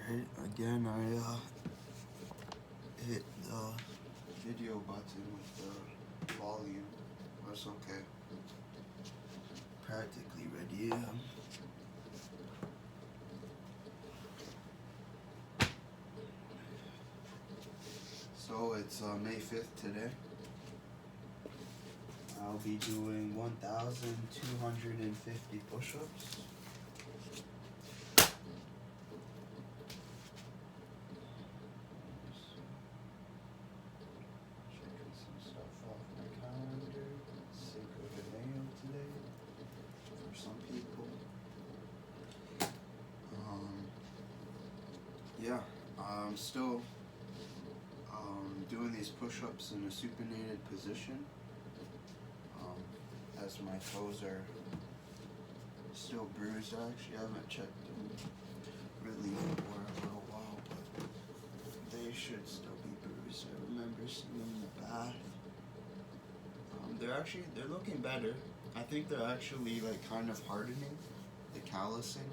Alright, again I hit the video button with the volume. That's okay. Practically ready. So it's May 5th today. I'll be doing 1,250 push-ups. Checking some stuff off my calendar. Cinco de Mayo today for some people. Yeah, I'm still doing these push-ups in a supinated position. As my toes are still bruised. I actually haven't checked them really for a little while, but they should still be bruised. I remember seeing them in the bath. They're looking better. I think they're actually like kind of hardening the callousing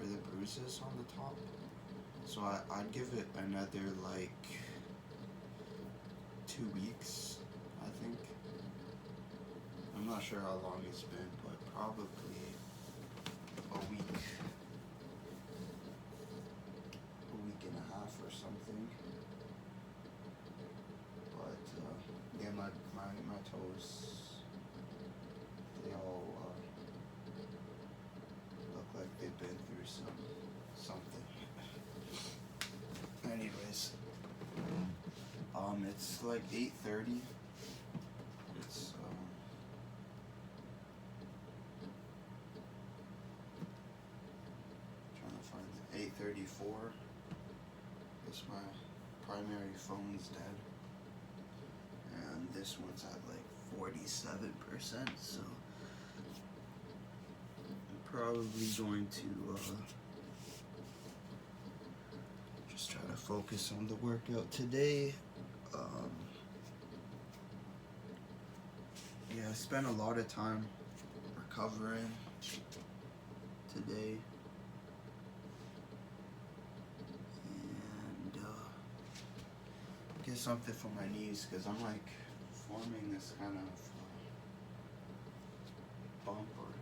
or the bruises on the top. So I'd give it another like 2 weeks, I think. I'm not sure how long it's been, but probably a week and a half or something. But yeah, my toes, they all look like they've been through something. Anyways, it's like 8:30. It's trying to find the 8:34. Guess my primary phone's dead, and this one's at like 47%. So I'm probably going to just try to focus on the workout today. Yeah, I spent a lot of time recovering today, and get something for my knees because I'm like forming this kind of bump or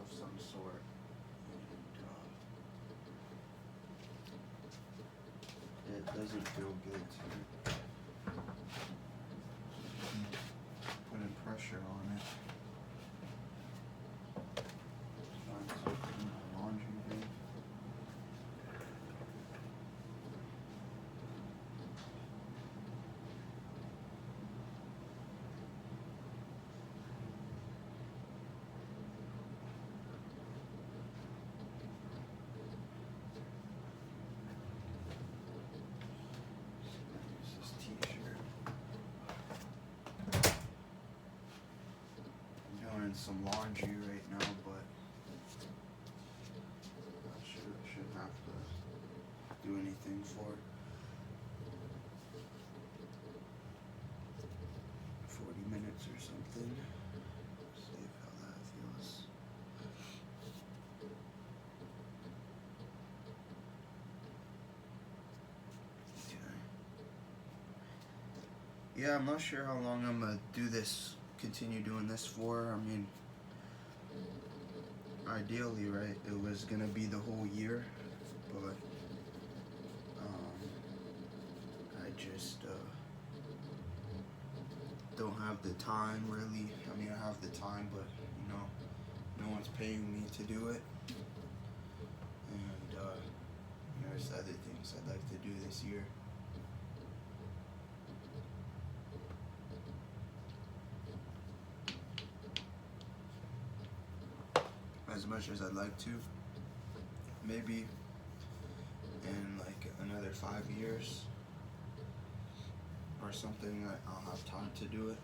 of some sort, and it doesn't feel good to putting pressure on it. Find something in my laundry bin. Use this t-shirt. Doing some laundry right now, but I shouldn't have to do anything for it. 40 minutes or something. See how that feels. Okay. Yeah, I'm not sure how long I'm gonna continue doing this for. I mean, ideally, right, it was gonna be the whole year, but I just don't have the time really. I mean, I have the time, but no one's paying me to do it, and there's other things I'd like to do this year. As much as I'd like to, maybe in like another 5 years or something that I'll have time to do it.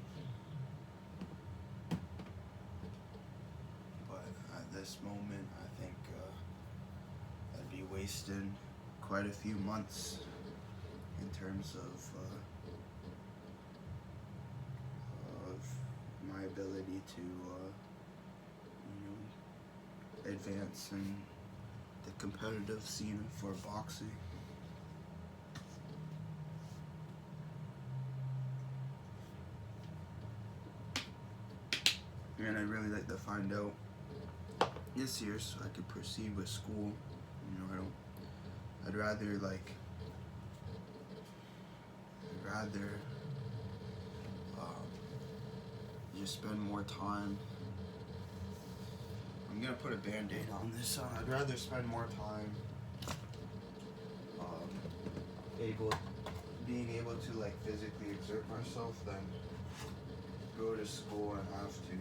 But at this moment, I think I'd be wasting quite a few months in terms of my ability to advance and the competitive scene for boxing. And I'd really like to find out this year so I could proceed with school. You know, I'd rather just spend more time. I'm gonna put a band-aid on this. I'd rather spend more time being able to like physically exert myself than go to school and have to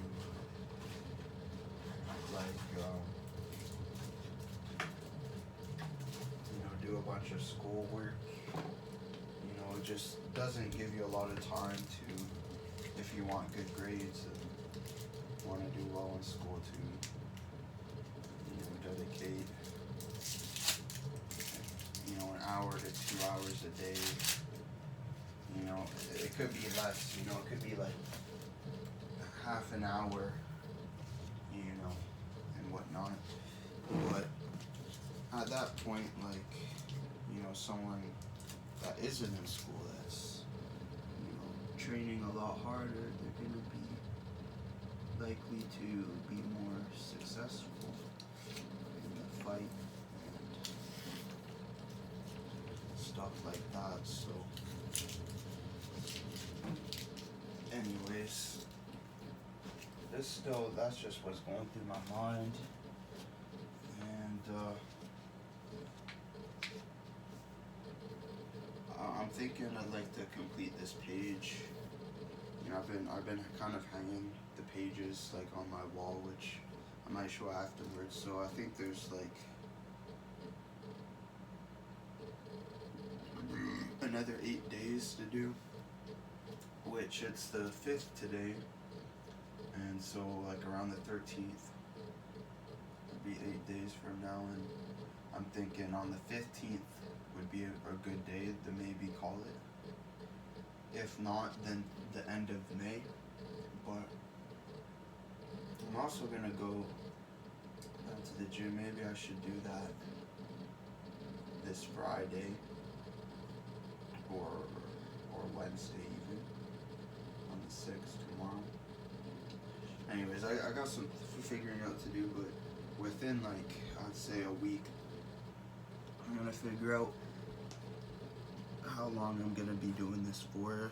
do a bunch of schoolwork. You know, it just doesn't give you a lot of time to, if you want good grades and want to do well in school, to dedicate an hour to 2 hours a day. You know, it could be less. You know, it could be like half an hour. And whatnot. But at that point, someone that isn't in school, that's training a lot harder, they're gonna be likely to be more successful in the fight and stuff like that. So anyways, that's just what's going through my mind. And I'm thinking I'd like to complete this page. You know, I've been kind of hanging the pages like on my wall, which I might show afterwards. So I think there's like another 8 days to do, which it's the 5th today, and so like around the 13th would be 8 days from now, and I'm thinking on the 15th would be a good day to maybe call it. If not, then the end of May. But I'm also gonna go to the gym. Maybe I should do that this Friday or Wednesday even, on the 6th, tomorrow. Anyways, I got some figuring out to do, but within I'd say a week, I'm gonna figure out how long I'm gonna be doing this for.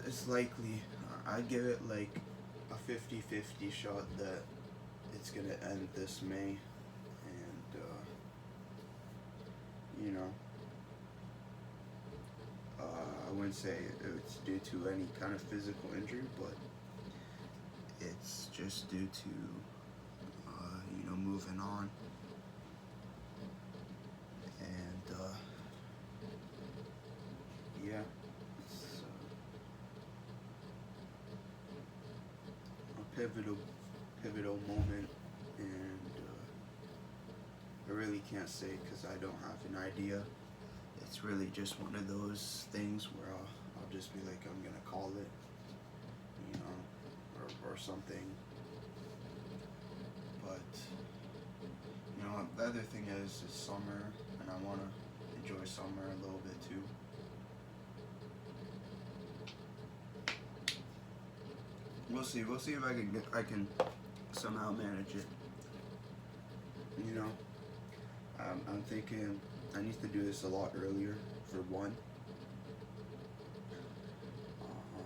It's likely, I give it like a 50-50 shot that it's gonna end this May, and I wouldn't say it's due to any kind of physical injury, but it's just due to moving on. And yeah, it's a pivotal moment, and I really can't say because I don't have an idea. It's really just one of those things where I'll just be like, I'm gonna call it, or something. But the other thing is it's summer, and I want to enjoy summer a little bit too. We'll see if I can somehow manage it. I'm thinking I need to do this a lot earlier, for one.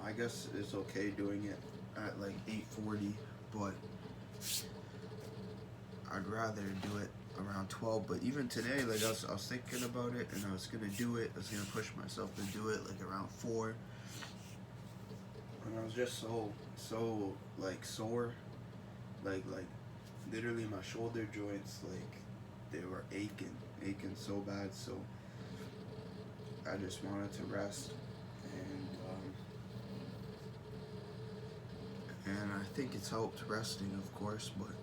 I guess it's okay doing it at like 8:40, but I'd rather do it around 12. But even today, like I was thinking about it, and I was gonna do it. I was gonna push myself to do it like around 4, and I was just so like sore, like literally my shoulder joints, like they were aching so bad. So I just wanted to rest, and I think it's helped resting, of course. But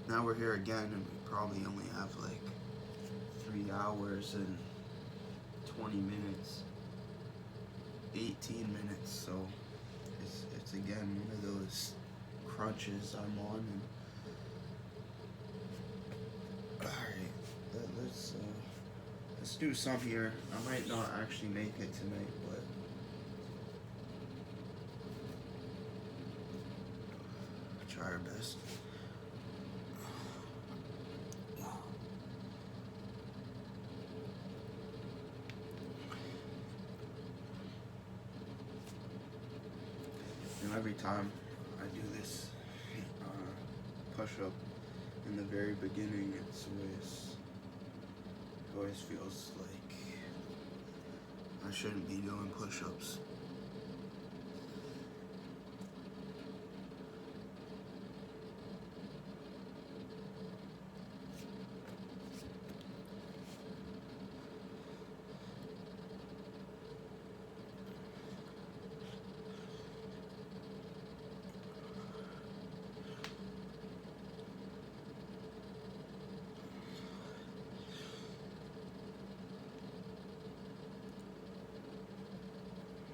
now we're here again, and we probably only have like 3 hours and 20 minutes, 18 minutes. So it's again one of those crunches I'm on, Let's do some here. I might not actually make it tonight, but try our best. And every time I do this push-up in the very beginning, it always feels like I shouldn't be doing push-ups.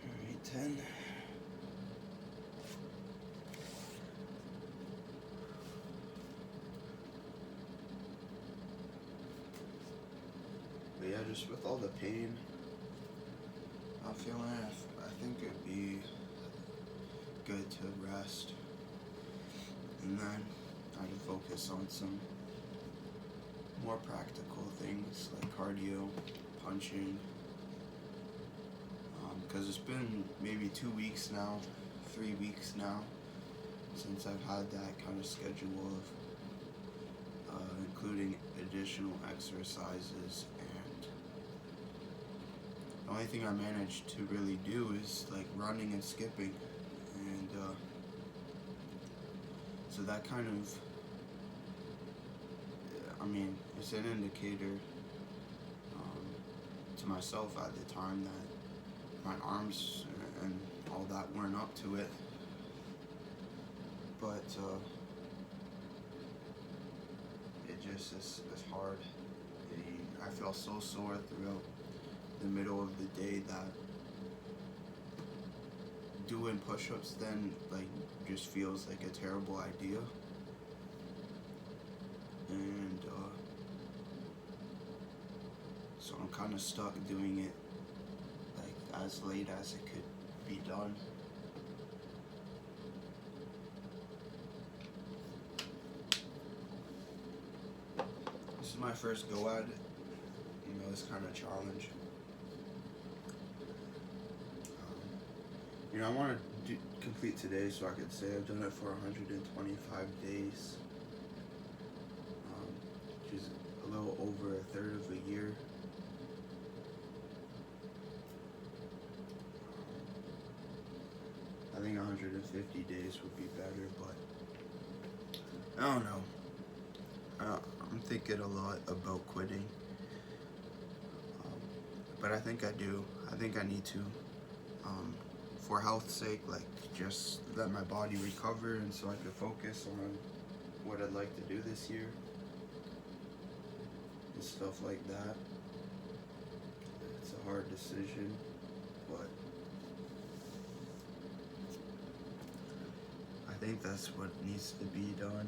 Alright, 10. But yeah, just with all the pain I'm feeling, I think it'd be good to rest, and then I can focus on some more practical things like cardio, punching, because it's been maybe 2 weeks now, 3 weeks now, since I've had that kind of schedule of including additional exercises, and the only thing I managed to really do is like running and skipping, and so that kind of, I mean, it's an indicator to myself at the time that my arms and all that weren't up to it, but it just is hard. I felt so sore throughout the middle of the day that doing push-ups then like just feels like a terrible idea, and so I'm kind of stuck doing it like as late as it could be done. This is my first go at it, this kind of challenge. I want to complete today so I could say I've done it for 125 days, which is a little over a third of a year. I think 150 days would be better, but I don't know. I'm thinking a lot about quitting, but I think I do. I think I need to, for health's sake, like just let my body recover, and so I can focus on what I'd like to do this year and stuff like that. It's a hard decision, but I think that's what needs to be done.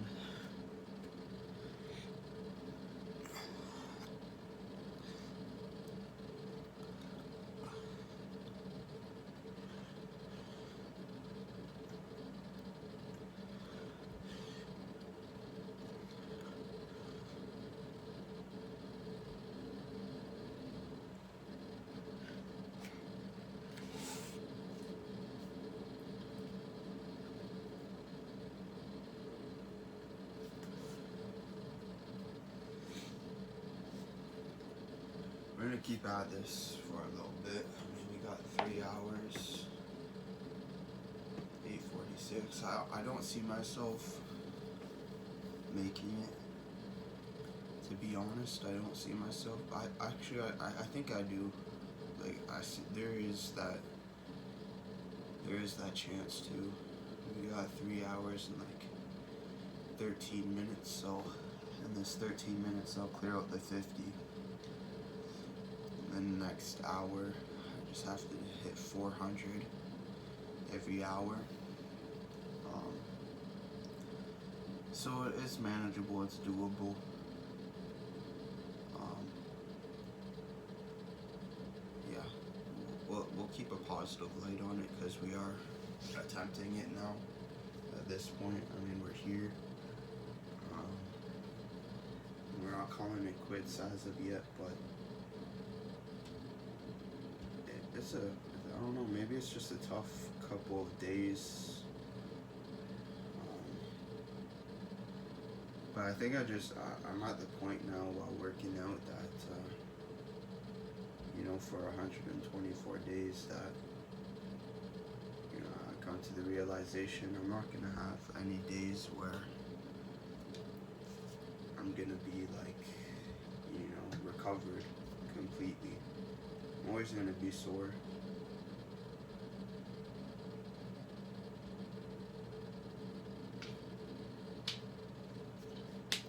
We're gonna keep at this for a little bit. I mean, we got 3 hours, 8:46. I don't see myself making it. To be honest, I don't see myself. I think I do. Like there is that chance too. We got 3 hours and like 13 minutes. So in this 13 minutes, I'll clear out the 50. And the next hour, I just have to hit 400 every hour. So it's manageable, it's doable. keep a positive light on it because we are attempting it now. At this point, I mean, we're here. Um, we're not calling it quits as of yet, but it's a, I don't know, maybe it's just a tough couple of days. But I think I'm at the point now while working out that, you know, for 124 days that, you know, I come to the realization I'm not going to have any days where I'm going to be like, you know, recovered completely. I'm always going to be sore.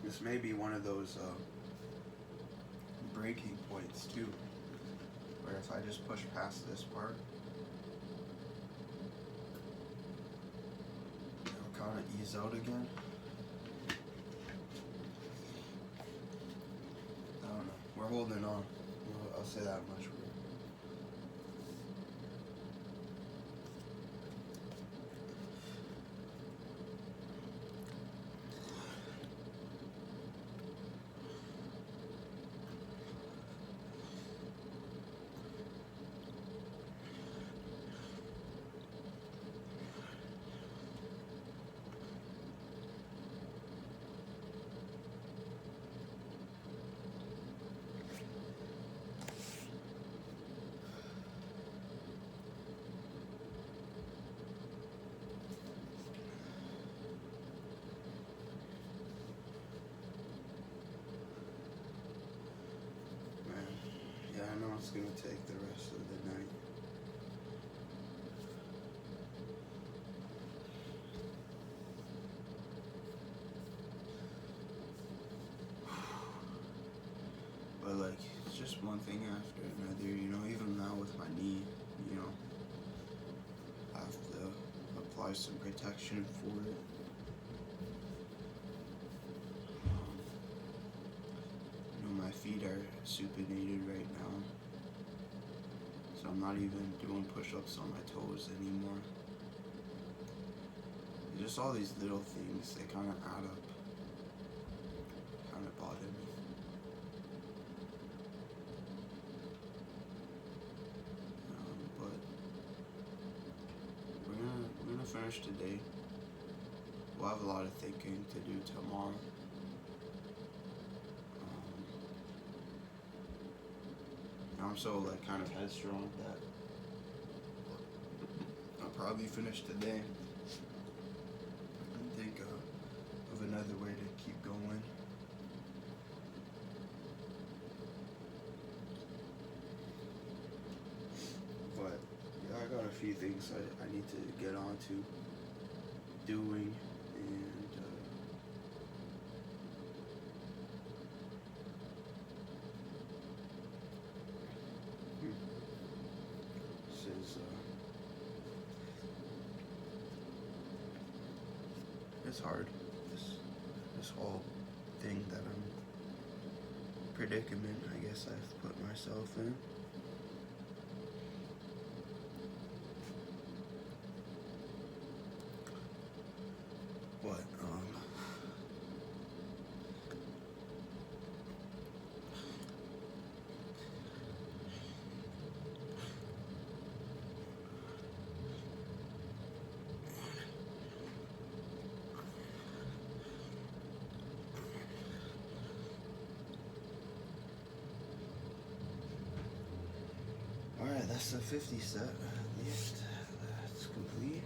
This may be one of those breaking points too, where if I just push past this part, it'll kind of ease out again. I don't know. We're holding on. I'll say that much. I know it's going to take the rest of the night. But like, it's just one thing after another, you know, even now with my knee, you know, I have to apply some protection for it. My feet are supinated right now, so I'm not even doing push-ups on my toes anymore. Just all these little things, they kind of add up, kind of bother me. But we're gonna finish today. We'll have a lot of thinking to do tomorrow. I'm so like kind of headstrong that I'll probably finish today and think of another way to keep going. But yeah, I got a few things I need to get on to doing, and it's hard. This whole thing that predicament, I guess I've put myself in. But alright, that's the 50 set at least. That's complete.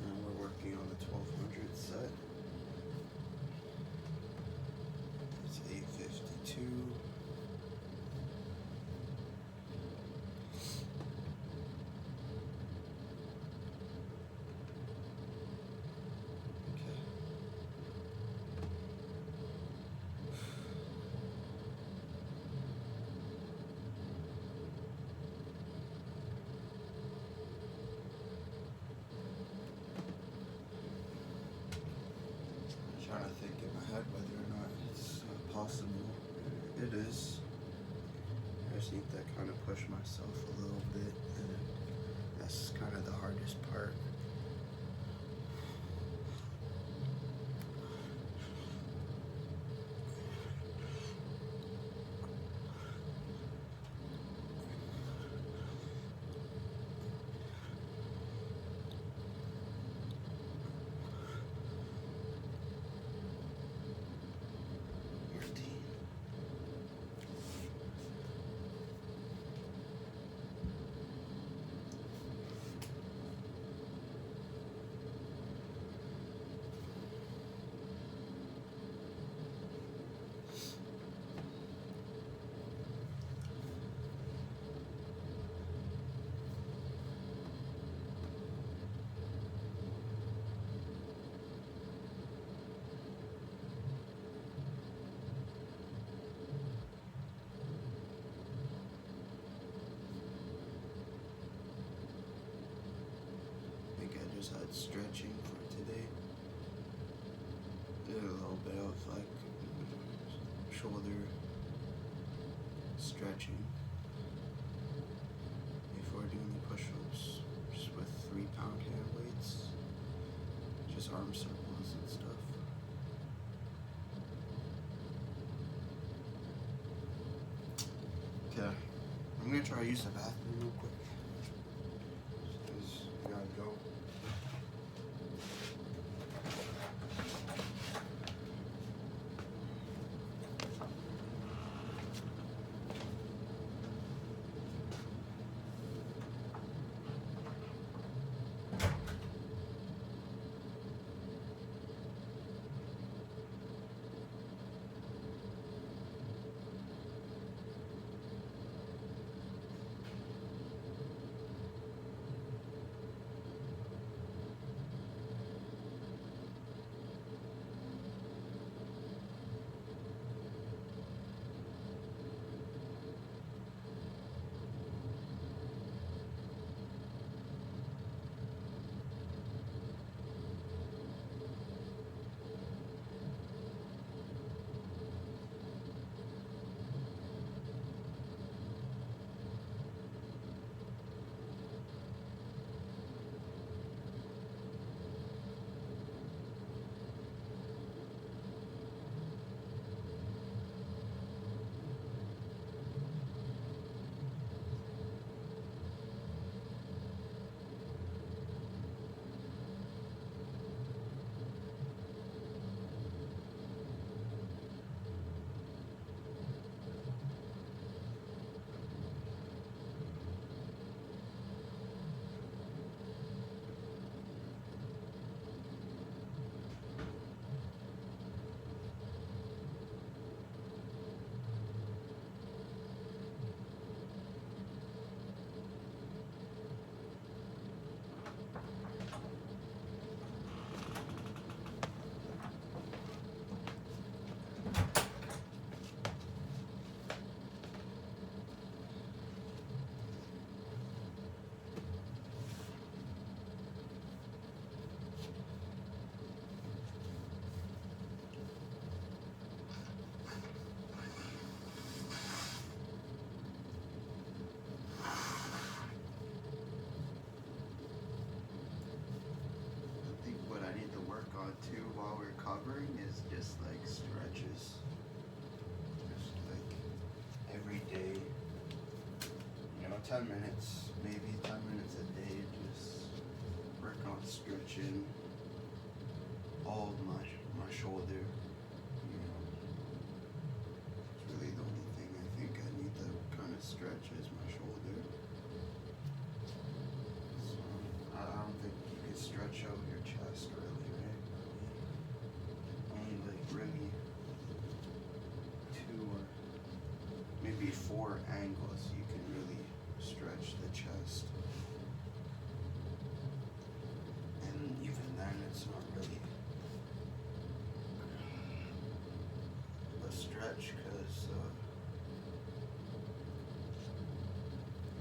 Now we're working on the 1200 set. It's 852. Trying to think in my head whether or not it's impossible. It is. I just need to kind of push myself a little bit, and that's kind of the hardest part. Had stretching for today. Did a little bit of like shoulder stretching before doing the push-ups, just with 3-pound hand weights, just arm circles and stuff. Okay, I'm gonna try to use the bathroom real quick. Just gotta go. Too while we're covering is just like stretches, just like every day, 10 minutes, maybe 10 minutes a day, just work on stretching all of my shoulder. It's really the only thing I think I need to kind of stretch is my shoulder. So I don't think you could stretch out your chest really, right? Only like really 2 or maybe 4 angles you can really stretch the chest. And even then it's not really a stretch because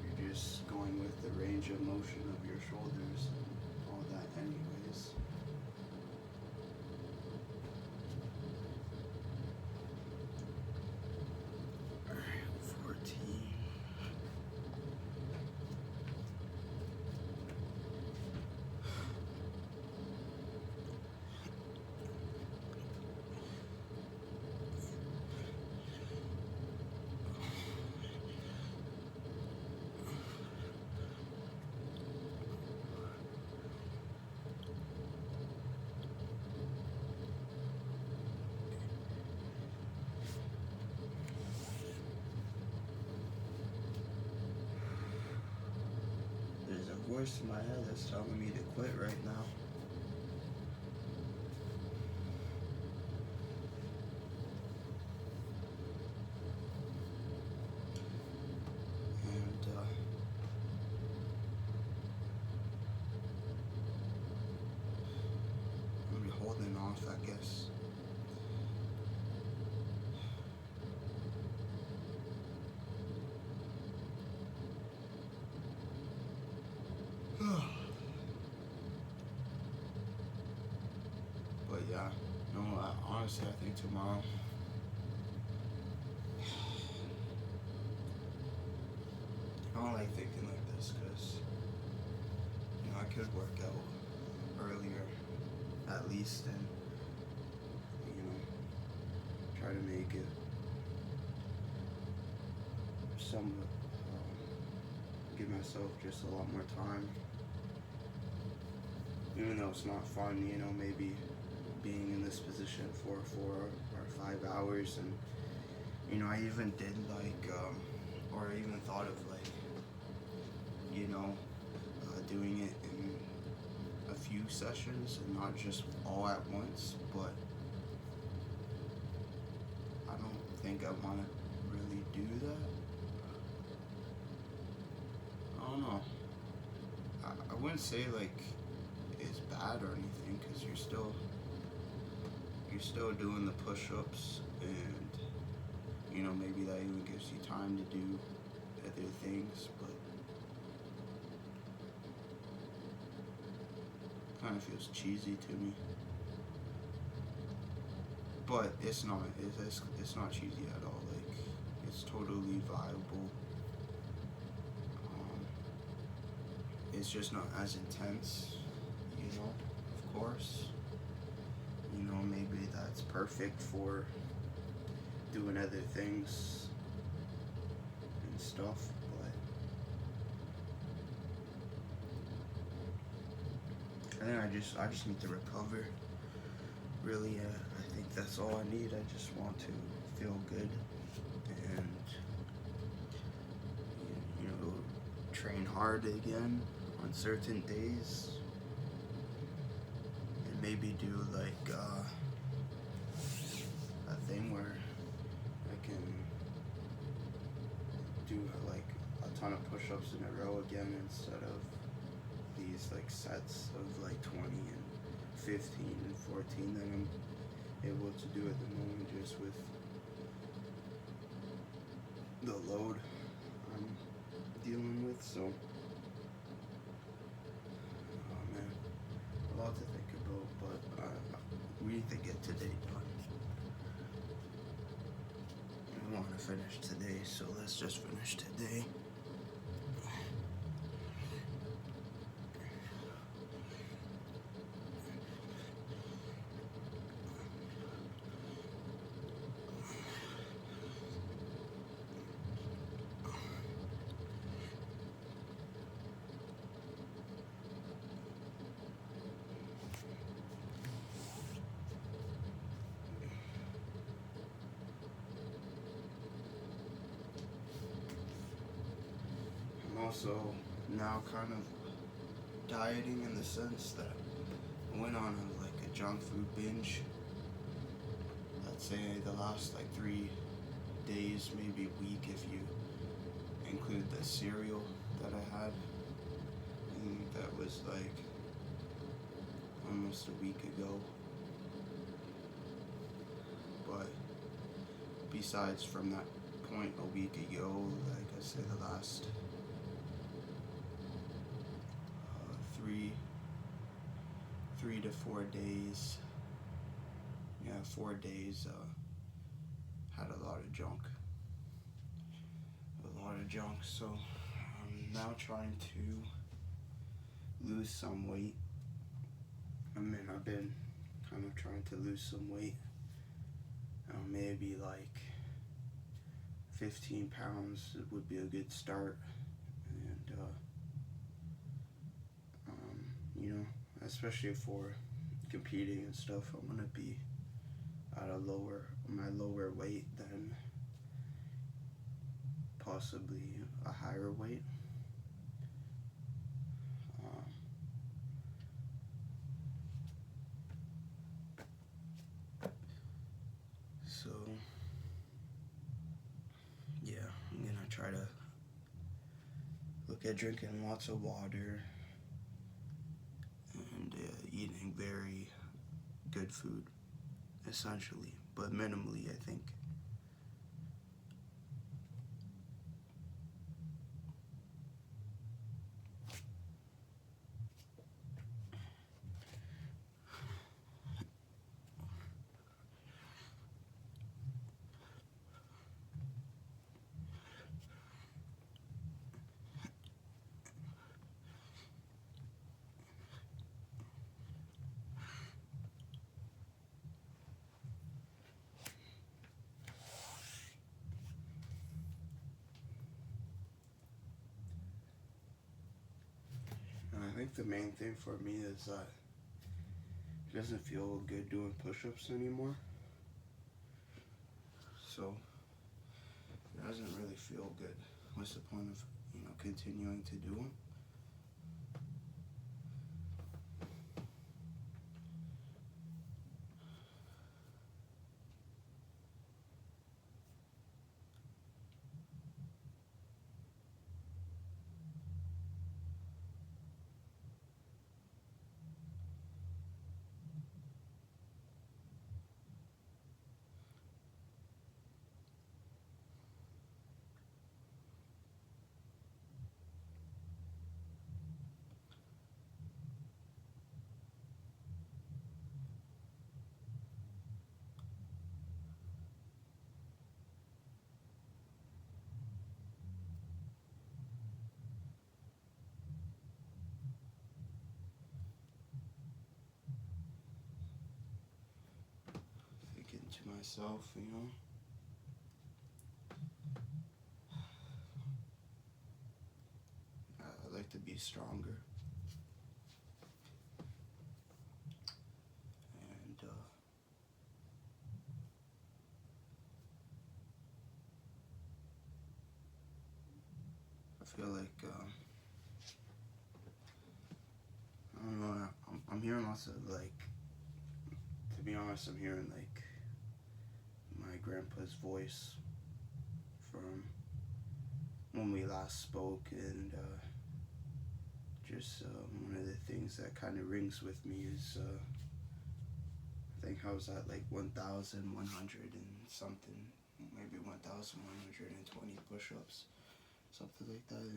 you're just going with the range of motion of your shoulders and all that anyways. voice in my head that's telling me to quit right now. And I'm holding off, I guess. But yeah, no, honestly, I think tomorrow, I don't like thinking like this because, I could work out earlier at least and, try to make it somewhat, give myself just a lot more time. Even though it's not fun, maybe being in this position for 4 or 5 hours, and I even did or I even thought of doing it in a few sessions and not just all at once, but I don't think I want to really do that. I don't know. I wouldn't say it's bad or anything, because you're still doing the push-ups, and maybe that even gives you time to do other things, but kind of feels cheesy to me. But it's not. It's not cheesy at all. It's totally viable. It's just not as intense, of course. Maybe that's perfect for doing other things and stuff, but I think I just need to recover. Really, I think that's all I need. I just want to feel good and, train hard again on certain days, and maybe do a thing where I can do a ton of push-ups in a row again, instead of these sets of 20 and 15 and 14 that I'm able to do at the moment, just with the load I'm dealing with. So, oh man, a lot to think about, but we need to get today done. I want to finish today, so let's just finish today. Also now kind of dieting, in the sense that I went on a junk food binge. Let's say the last 3 days, maybe a week if you include the cereal that I had, and that was almost a week ago. But besides from that point a week ago, I say the last 3 to 4 days. 4 days, had a lot of junk. So I'm now trying to lose some weight. I've been kind of trying to lose some weight. Maybe 15 pounds would be a good start. And, especially for competing and stuff, I want to be at my lower weight than possibly a higher weight. try to look at drinking lots of water and eating very good food, essentially, but minimally, I think. And I think the main thing for me is that it doesn't feel good doing push-ups anymore. So it doesn't really feel good. What's the point of, continuing to do them? Thinking to myself, I'd like to be stronger. And I feel like, I don't know, I'm hearing lots of, to be honest, I'm hearing, my grandpa's voice from when we last spoke, and just one of the things that kind of rings with me is I think I was at 1,100 and something, maybe 1,120 push-ups, something like that.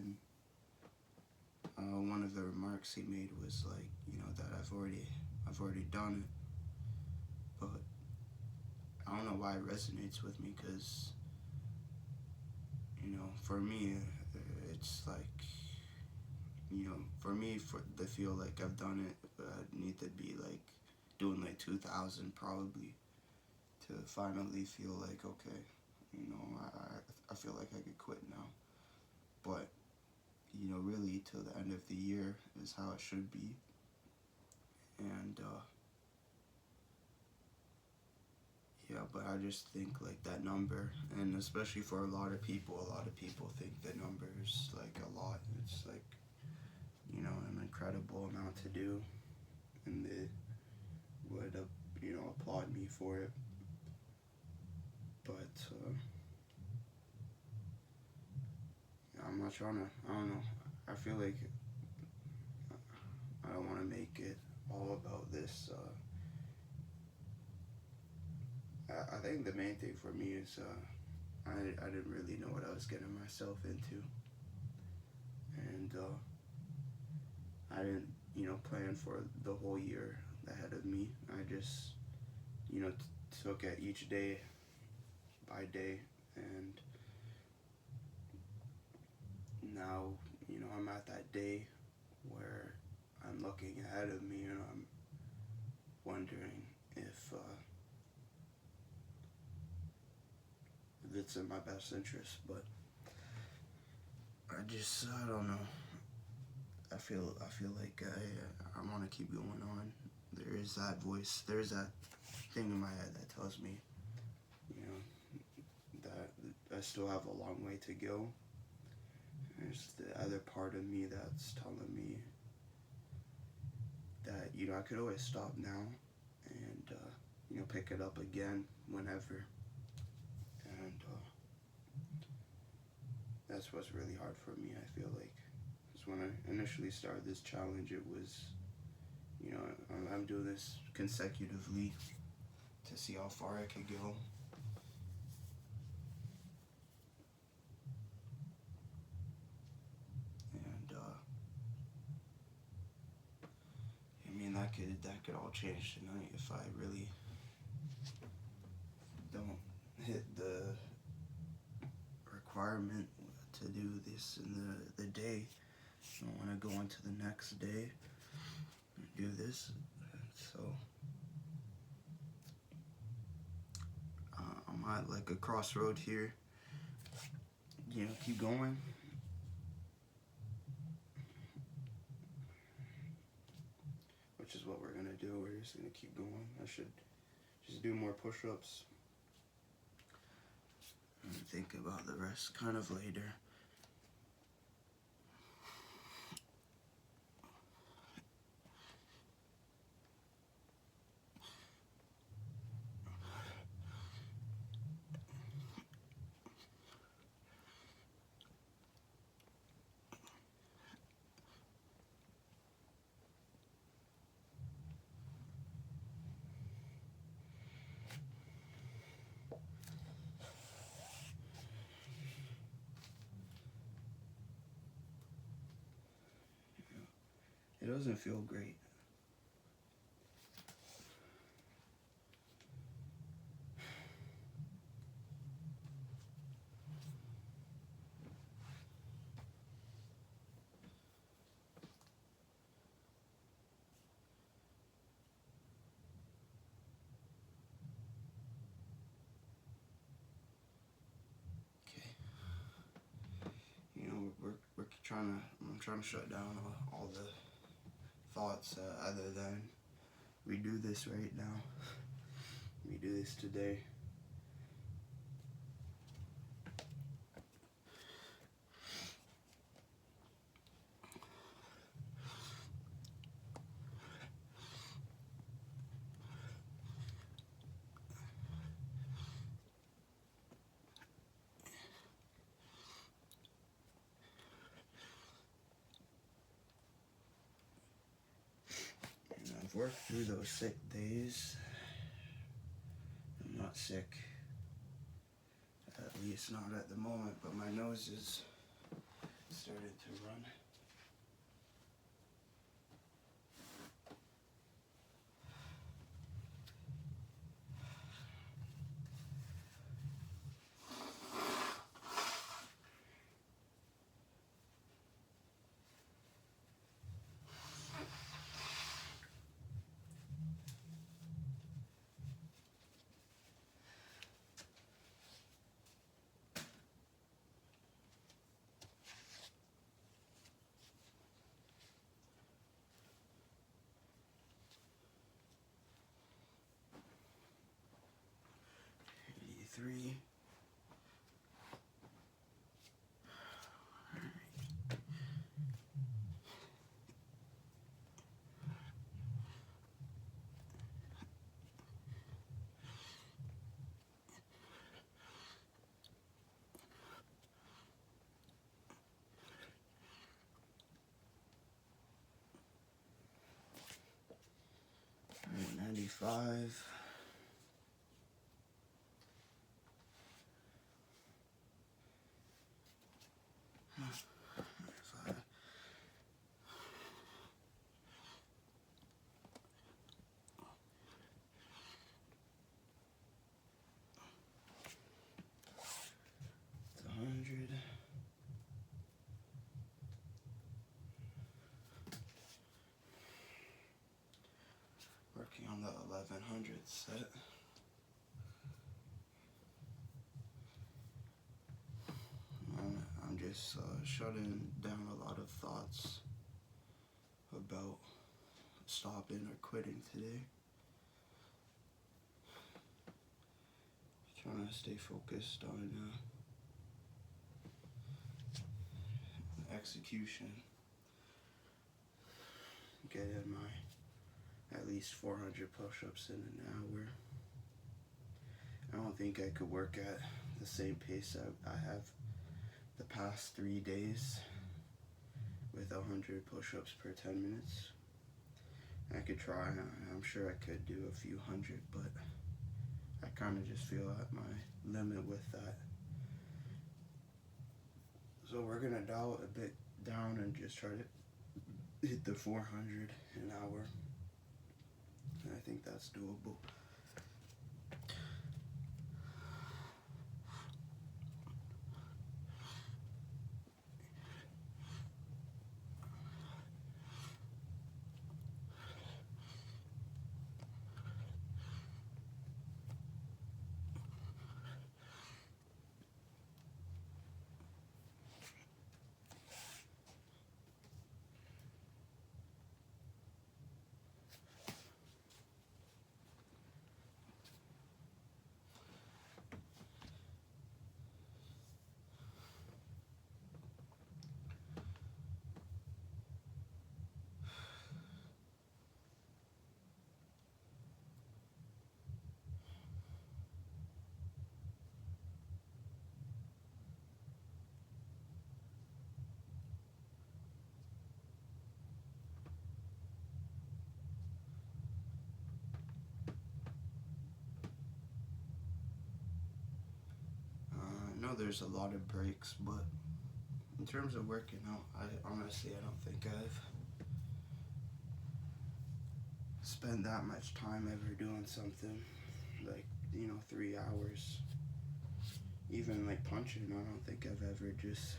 And one of the remarks he made was that I've already done it, but I don't know why it resonates with me, because for me it's for me, to feel like I've done it, I need to be doing 2,000 probably to finally feel okay, I feel like I could quit now. But really till the end of the year is how it should be. And yeah, but I just think that number, and especially for a lot of people think the number is a lot. It's an incredible amount to do, and they would applaud me for it. But I'm not trying to, I don't know, I feel like I don't want to make it all about this. I think the main thing for me is I didn't really know what I was getting myself into, and I didn't plan for the whole year ahead of me. I just took it each day by day, and now I'm at that day where I'm looking ahead of me, and I'm wondering if it's in my best interest. But I don't know. I feel like I want to keep going on. There is that voice, there's that thing in my head that tells me, that I still have a long way to go. There's the other part of me that's telling me that I could always stop now and pick it up again whenever. And That's what's really hard for me, I feel like. Because when I initially started this challenge, it was, you know, I'm doing this consecutively to see how far I could go. And I mean that could all change tonight if I really don't hit the requirement to do this in the day. I want to go on to the next day and do this. So I'm at like a crossroad here. You know, keep going. Which is what we're gonna do. We're just gonna keep going. I should just do more push-ups and think about the rest kind of later. It doesn't feel great. Okay. You know, I'm trying to shut down all the thoughts other than we do this right now. We do this today. And I've worked through those sick days. I'm not sick, at least not at the moment, but my nose is started to run. Three. All right, 95. It's 100. Working on the 1100 set. I'm just shutting down a lot of thoughts about stopping or quitting today. Trying to stay focused on execution. Getting my at least 400 push-ups in an hour. I don't think I could work at the same pace I have the past 3 days with 100 push-ups per 10 minutes. I could try. I'm sure I could do a few hundred, but I kind of just feel at my limit with that. So we're gonna dial it a bit down and just try to hit the 400 an hour. I think that's doable. I know there's a lot of breaks, but in terms of working out, I don't think I've spent that much time ever doing something like 3 hours. Even like punching, I don't think I've ever just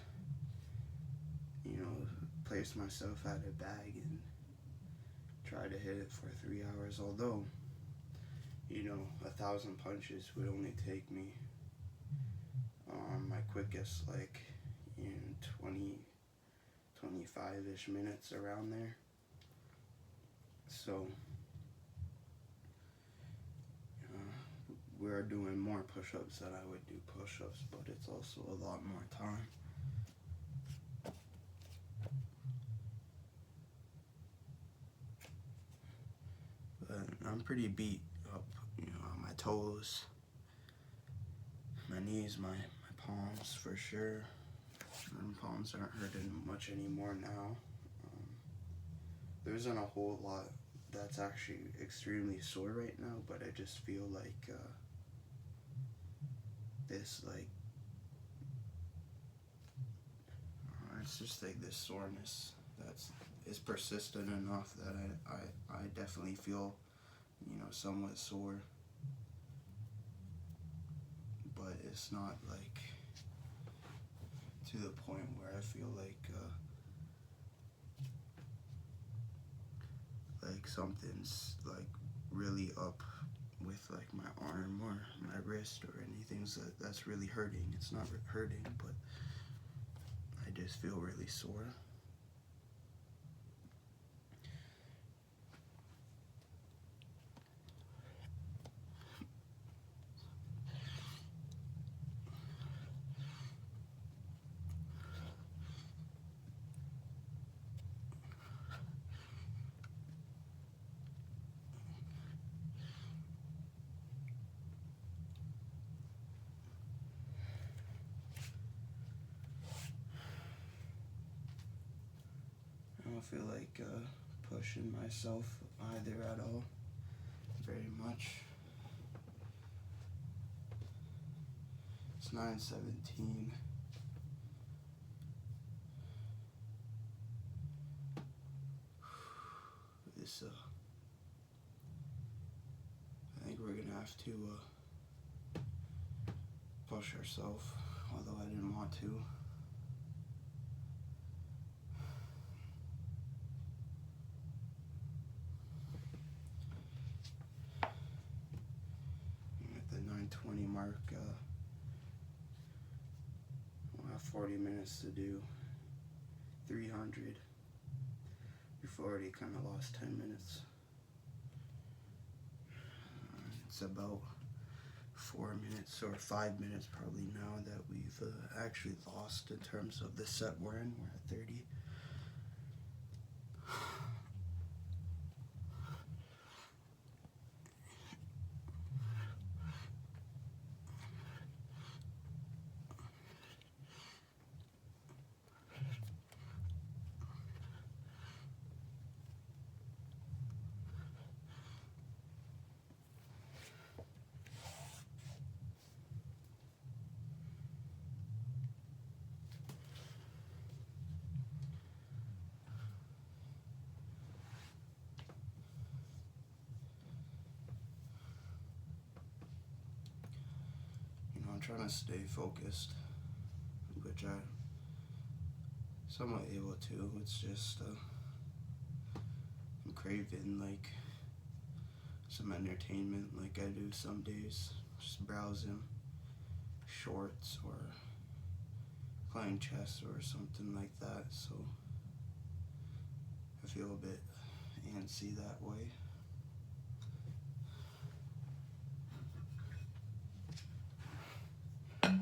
placed myself at a bag and try to hit it for 3 hours. Although 1,000 punches would only take me my quickest like 25-ish minutes, around there. So we're doing more push-ups than I would do push-ups, but it's also a lot more time. But I'm pretty beat up, on my toes, my knees, my palms for sure. My palms aren't hurting much anymore now. There isn't a whole lot that's actually extremely sore right now, but I just feel like this it's just like this soreness is persistent enough that I definitely feel somewhat sore, but it's not like to the point where I feel like something's like really up with like my arm or my wrist or anything that's really hurting. It's not hurting, but I just feel really sore. I don't feel like pushing myself either at all, very much. It's 9:17. This I think we're gonna have to push ourselves, although I didn't want to. At the 9:20 mark, we'll have 40 minutes to do 300. We've already kind of lost 10 minutes. It's about 4 minutes or 5 minutes probably now that we've actually lost in terms of the set we're in. We're at 30. trying to stay focused, which I somewhat able to. It's just I'm craving like some entertainment, like I do some days, just browsing shorts or playing chess or something like that. So I feel a bit antsy that way. And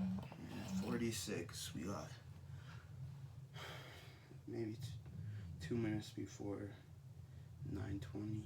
46, we got maybe 2 minutes before 9:20.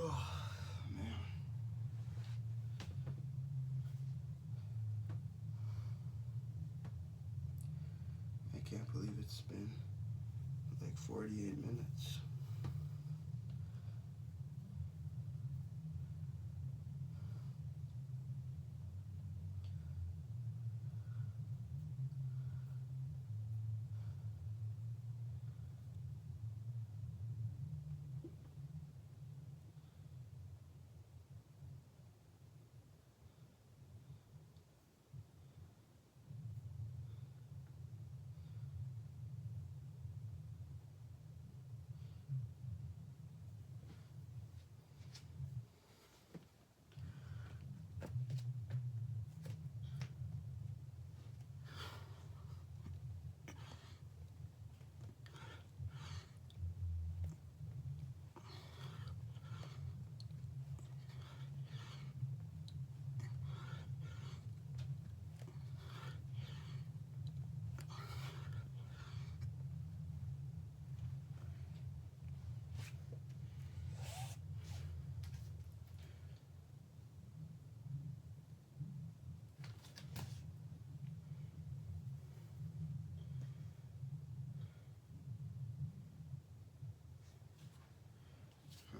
Oh, man. I can't believe it's been like 48 minutes.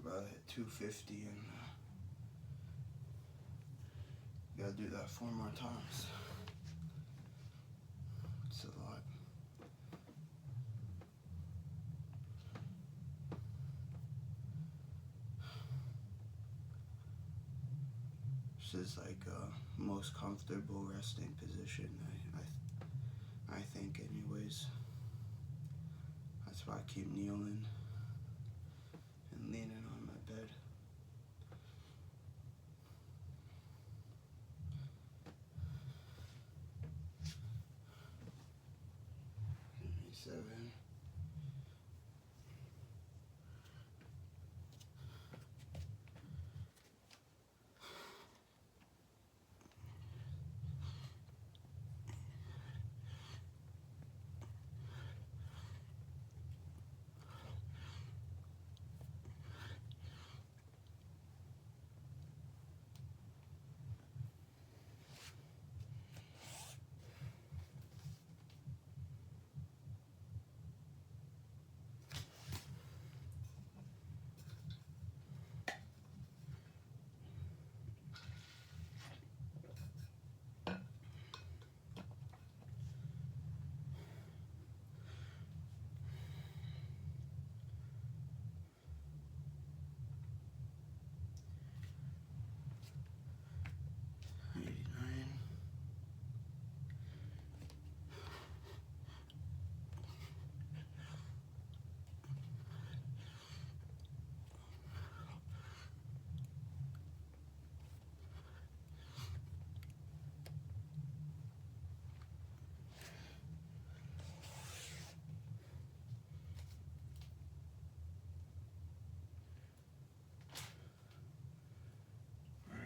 About at 250, and gotta do that 4 more times. It's a lot. This is like most comfortable resting position. I think, anyways. That's why I keep kneeling and leaning on my bed. Seven.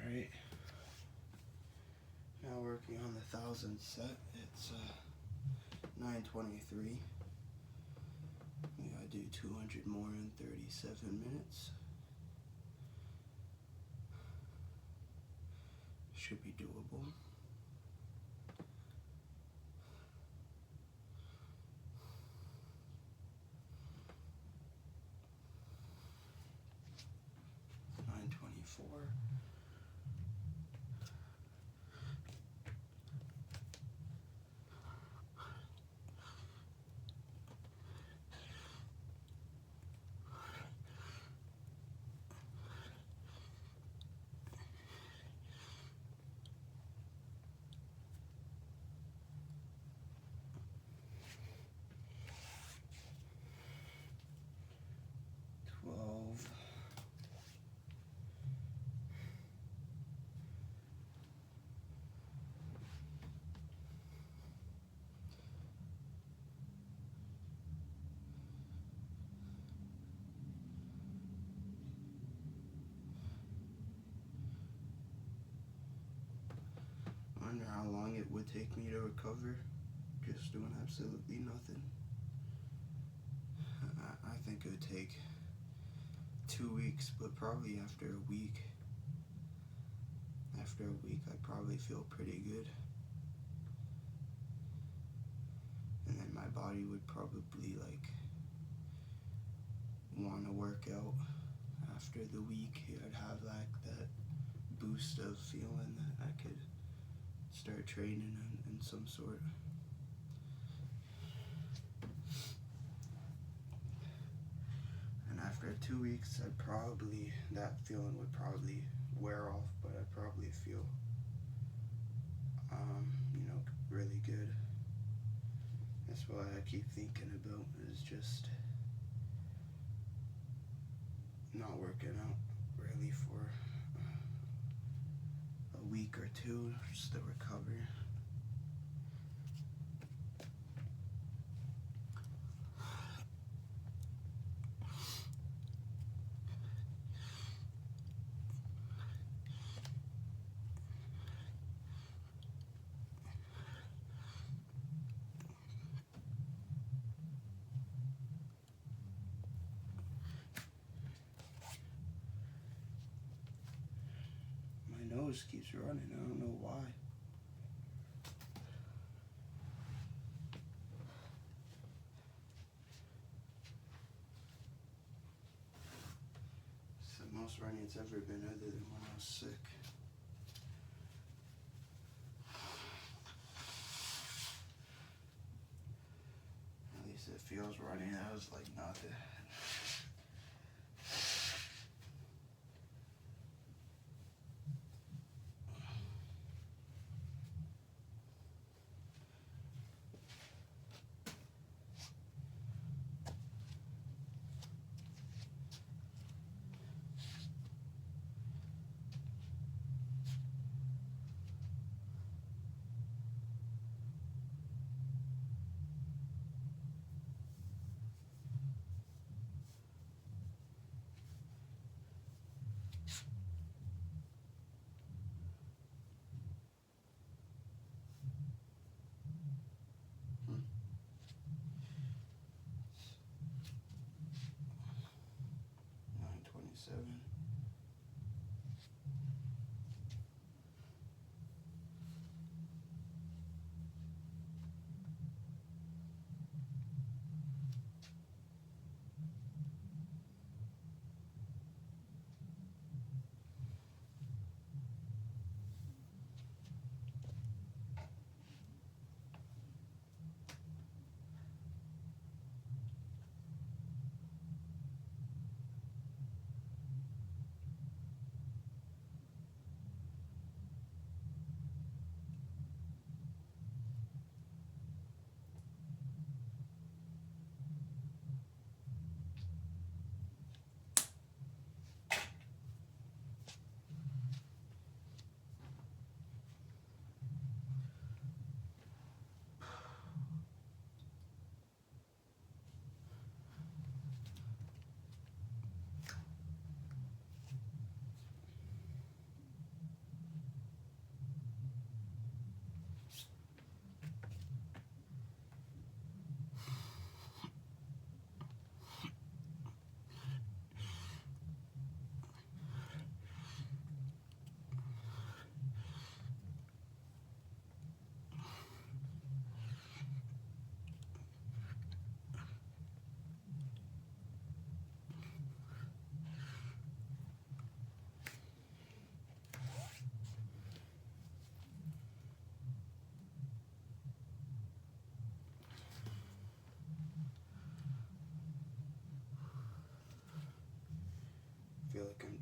Alright. Now working on the 1000th set. It's 9:23. We gotta do 200 more in 37 minutes. Should be doable. I wonder how long it would take me to recover just doing absolutely nothing. I think it would take 2 weeks, but probably after a week. After a week, I'd probably feel pretty good. And then my body would probably like want to work out after the week. I'd have like that boost of feeling that I could start training in some sort. And after 2 weeks, that feeling would probably wear off, but I'd probably feel, really good. That's what I keep thinking about, is just not working out really for a week or two, just to recover. My nose keeps running, I don't know why. It's the most running it's ever been, other than when I was sick. At least it feels running. That was like nothing.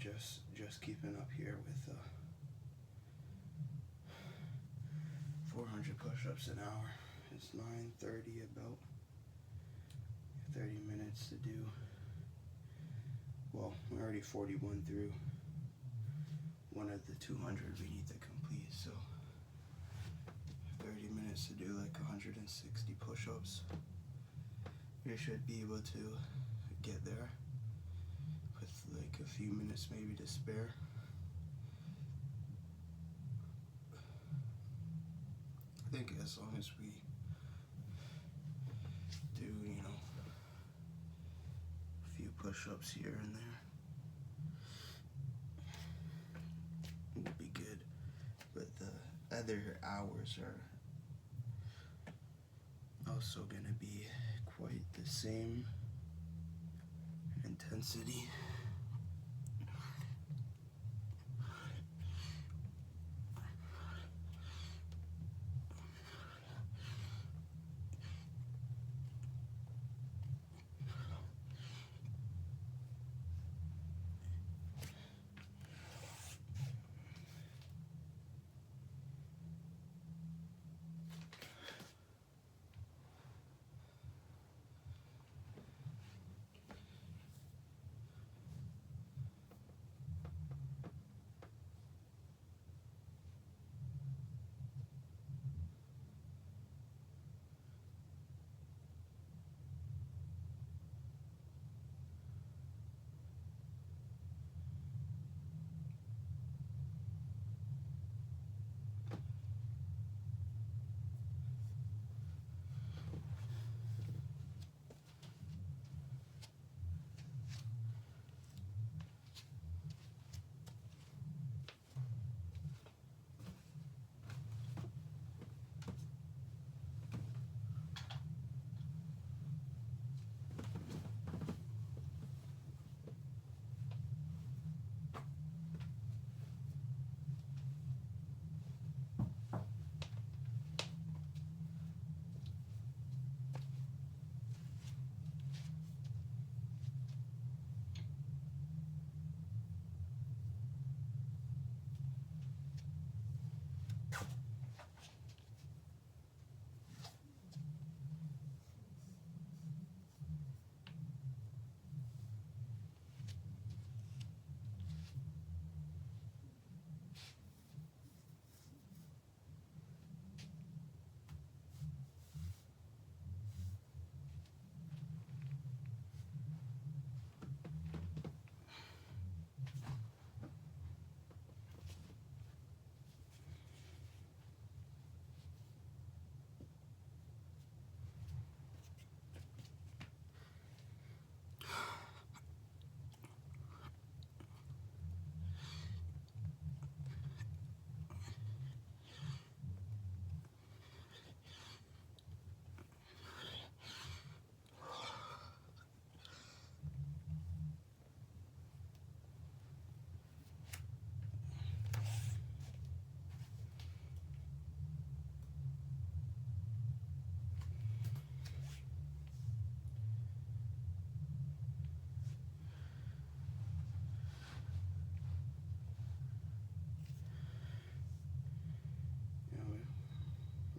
just keeping up here with 400 push-ups an hour. It's 9:30, about 30 minutes to do. Well, we're already 41 through one of the 200 we need to complete, so 30 minutes to do like 160 push-ups. We should be able to get there with like a few minutes maybe to spare. I think as long as we do, a few push-ups here and there, we'll be good. But the other hours are also going to be quite the same intensity.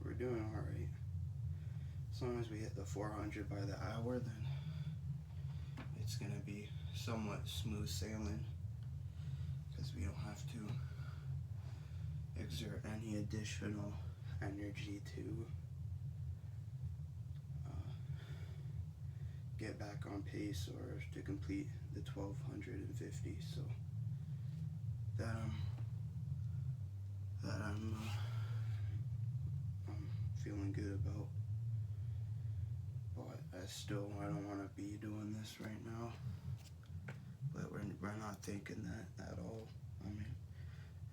We're doing all right. As long as we hit the 400 by the hour, then it's gonna be somewhat smooth sailing, because we don't have to exert any additional energy to get back on pace or to complete the 1250. So that I'm feeling good about. But I don't want to be doing this right now. But we're not thinking that at all. I mean,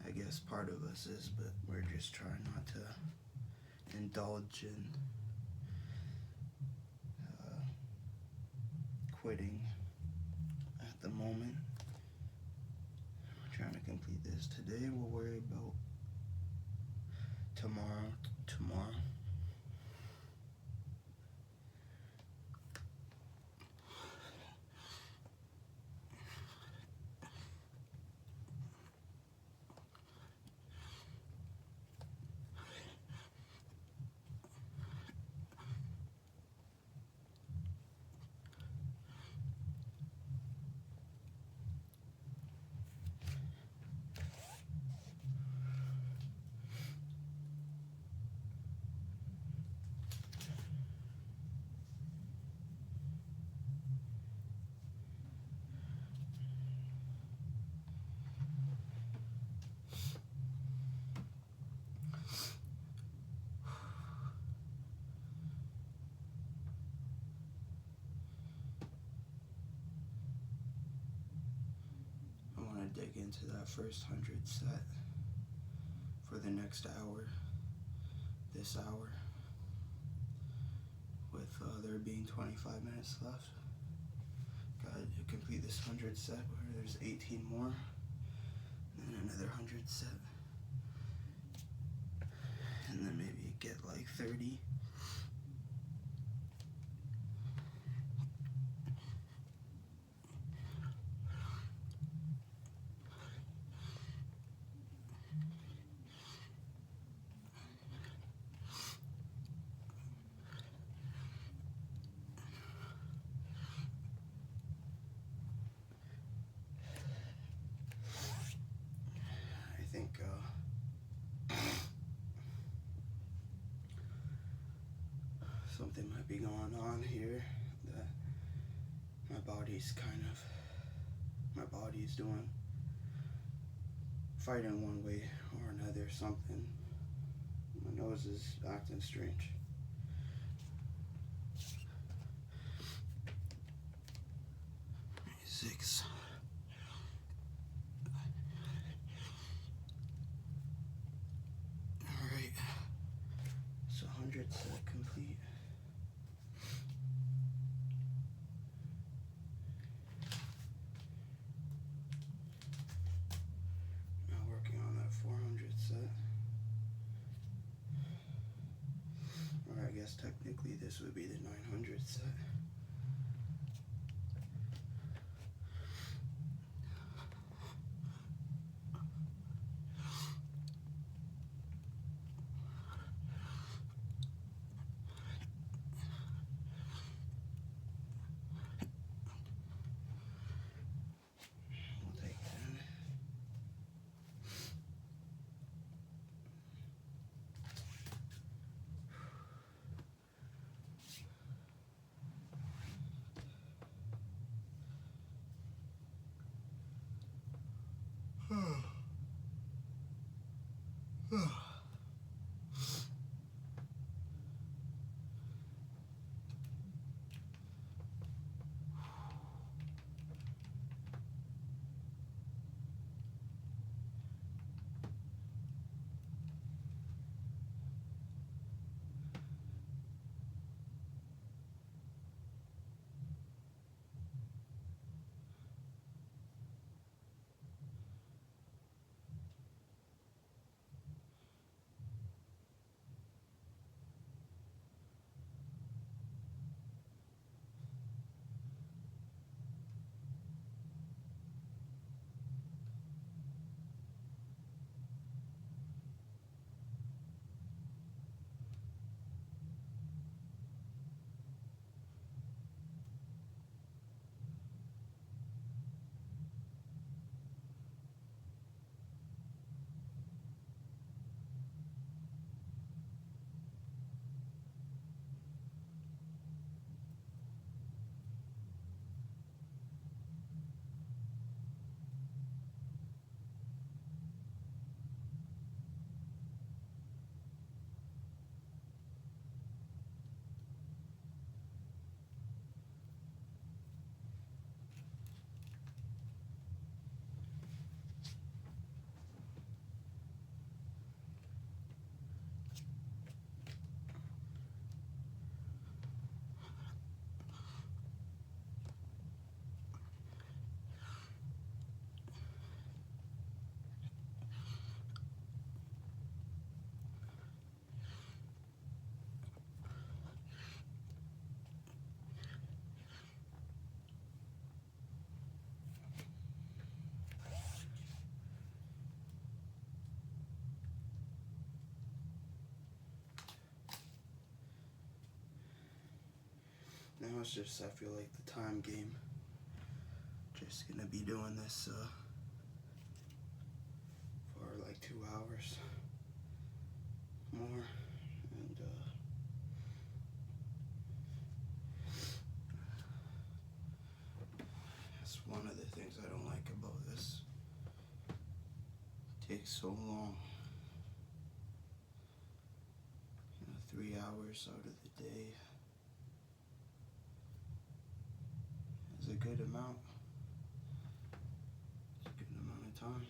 I guess part of us is, but we're just trying not to indulge in quitting at the moment. We're trying to complete this today. We'll worry about tomorrow. dig into that first 100 set for the next hour, this hour, with there being 25 minutes left. Gotta complete this 100 set where there's 18 more, and then another 100 set, and then maybe get like 30. I think something might be going on here, that my body's doing, fighting one way or another, something. My nose is acting strange. Six. Alright, so 100 set complete. Now working on that 400 set. Or I guess technically this would be the 900 set. We'll take 10. Now it's just, I feel like the time game. Just gonna be doing this for like 2 hours more, and that's one of the things I don't like about this. It takes so long. 3 hours out of the day is a good amount. It's a good amount of time.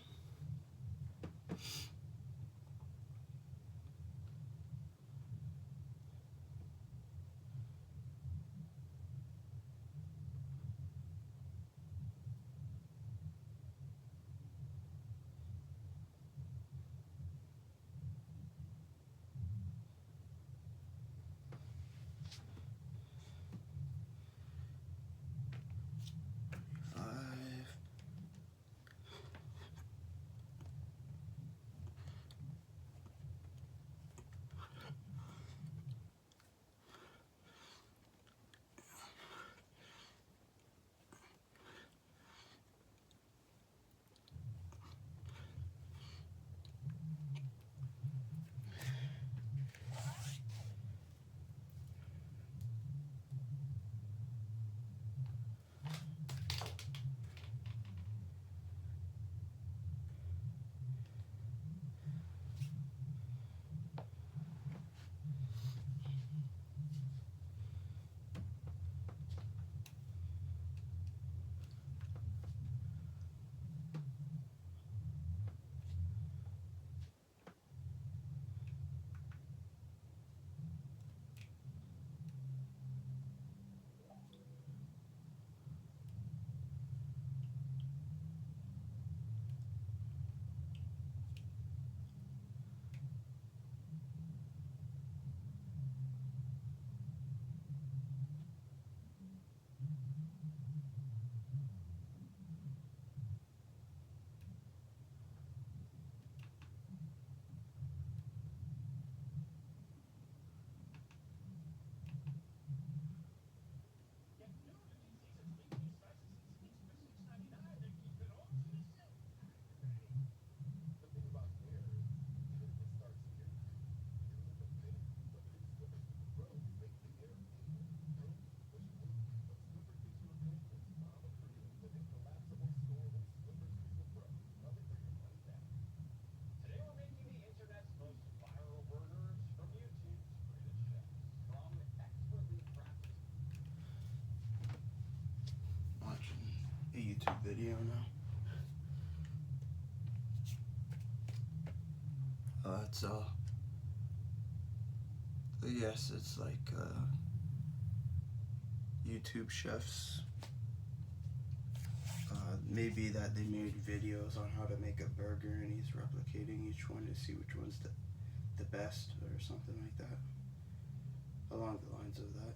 Watching a YouTube video now. It's yes, it's like YouTube chefs. Maybe that they made videos on how to make a burger and he's replicating each one to see which one's the best or something like that. Along the lines of that.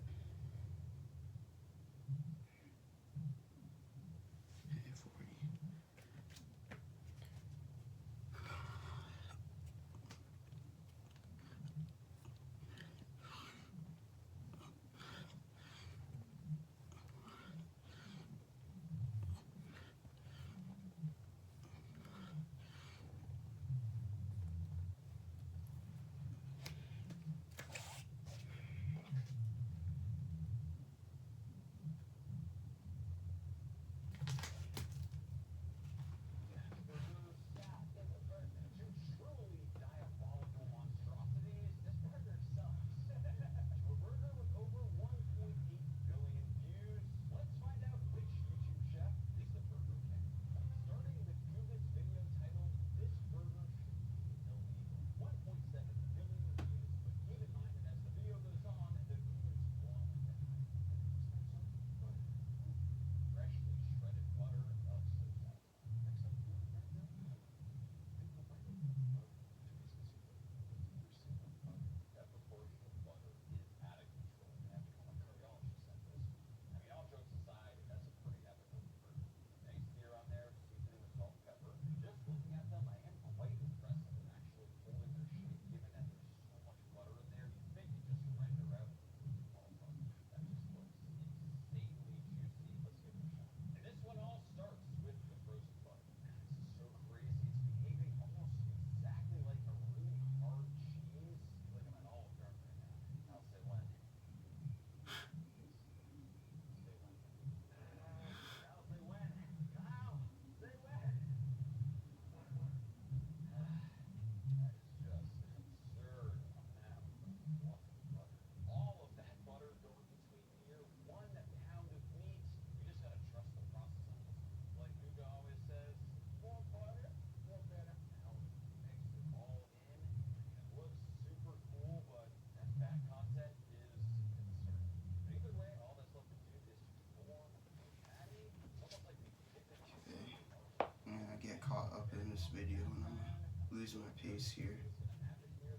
pace here.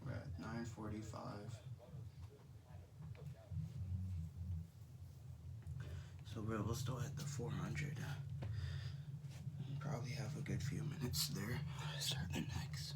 We're at 9:45. So we'll still hit the 400. Probably have a good few minutes there. Start the next.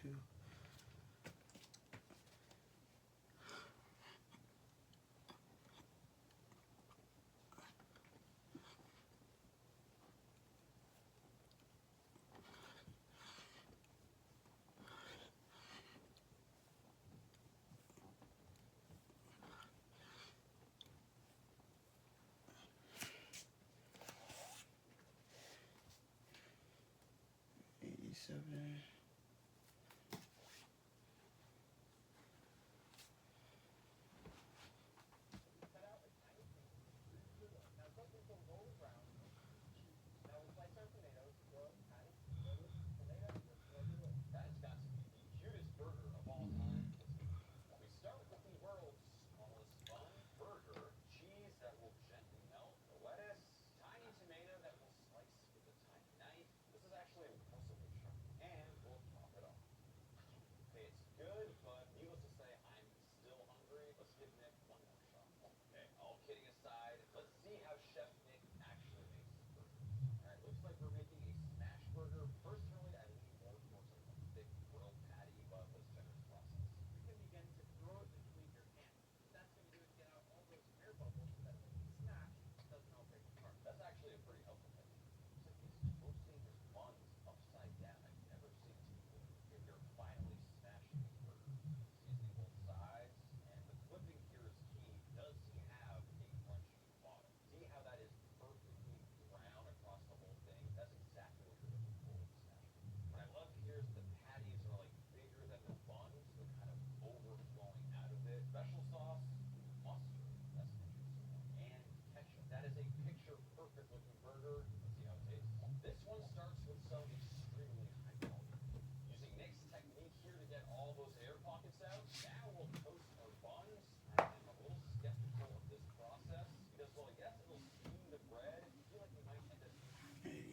Two. Seven.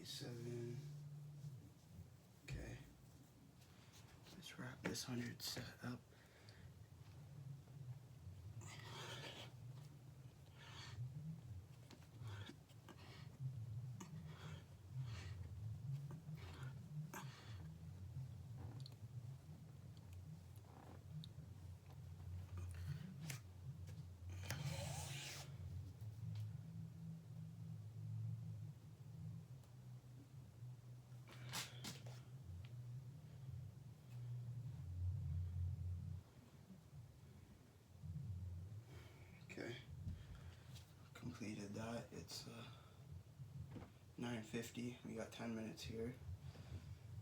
Seven. Okay. Let's wrap this 100 set up. it's 9:50. We got 10 minutes here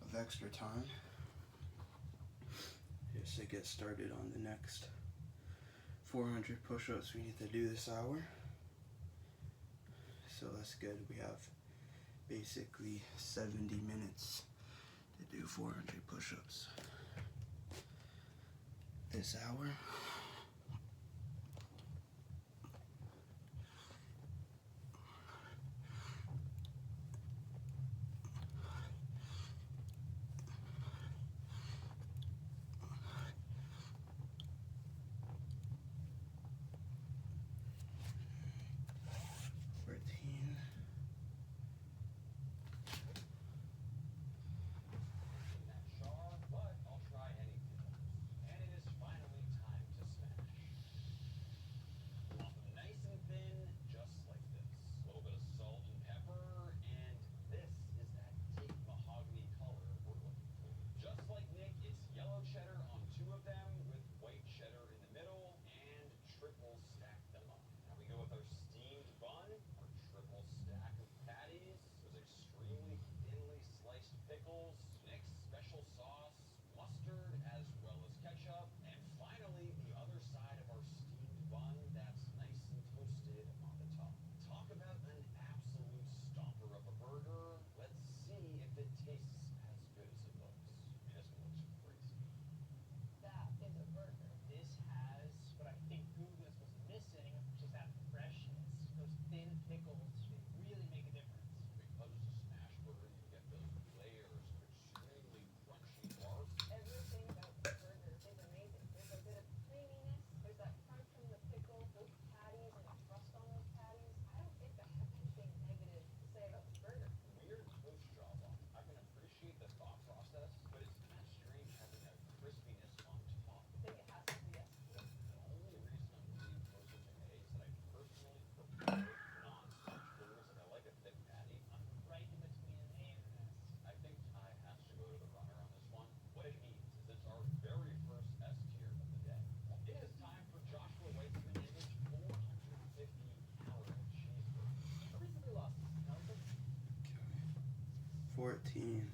of extra time just to get started on the next 400 push-ups we need to do this hour. So that's good. We have basically 70 minutes to do 400 push-ups this hour. Okay. 14.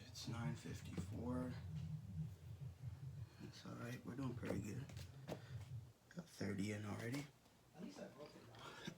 It's 9:54. That's alright, we're doing pretty good. Got 30 in already. At least I broke it down.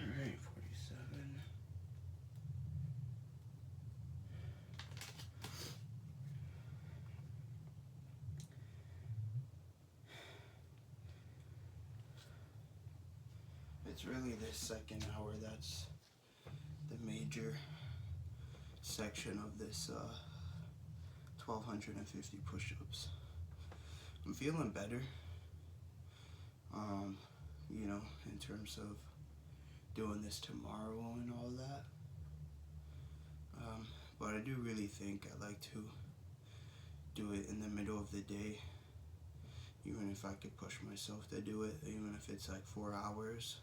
Alright, 47. It's really this second hour that's the major section of this 1,250 push-ups. I'm feeling better, you know, in terms of doing this tomorrow and all that. But I do really think I like to do it in the middle of the day, even if I could push myself to do it, even if it's like 4 hours.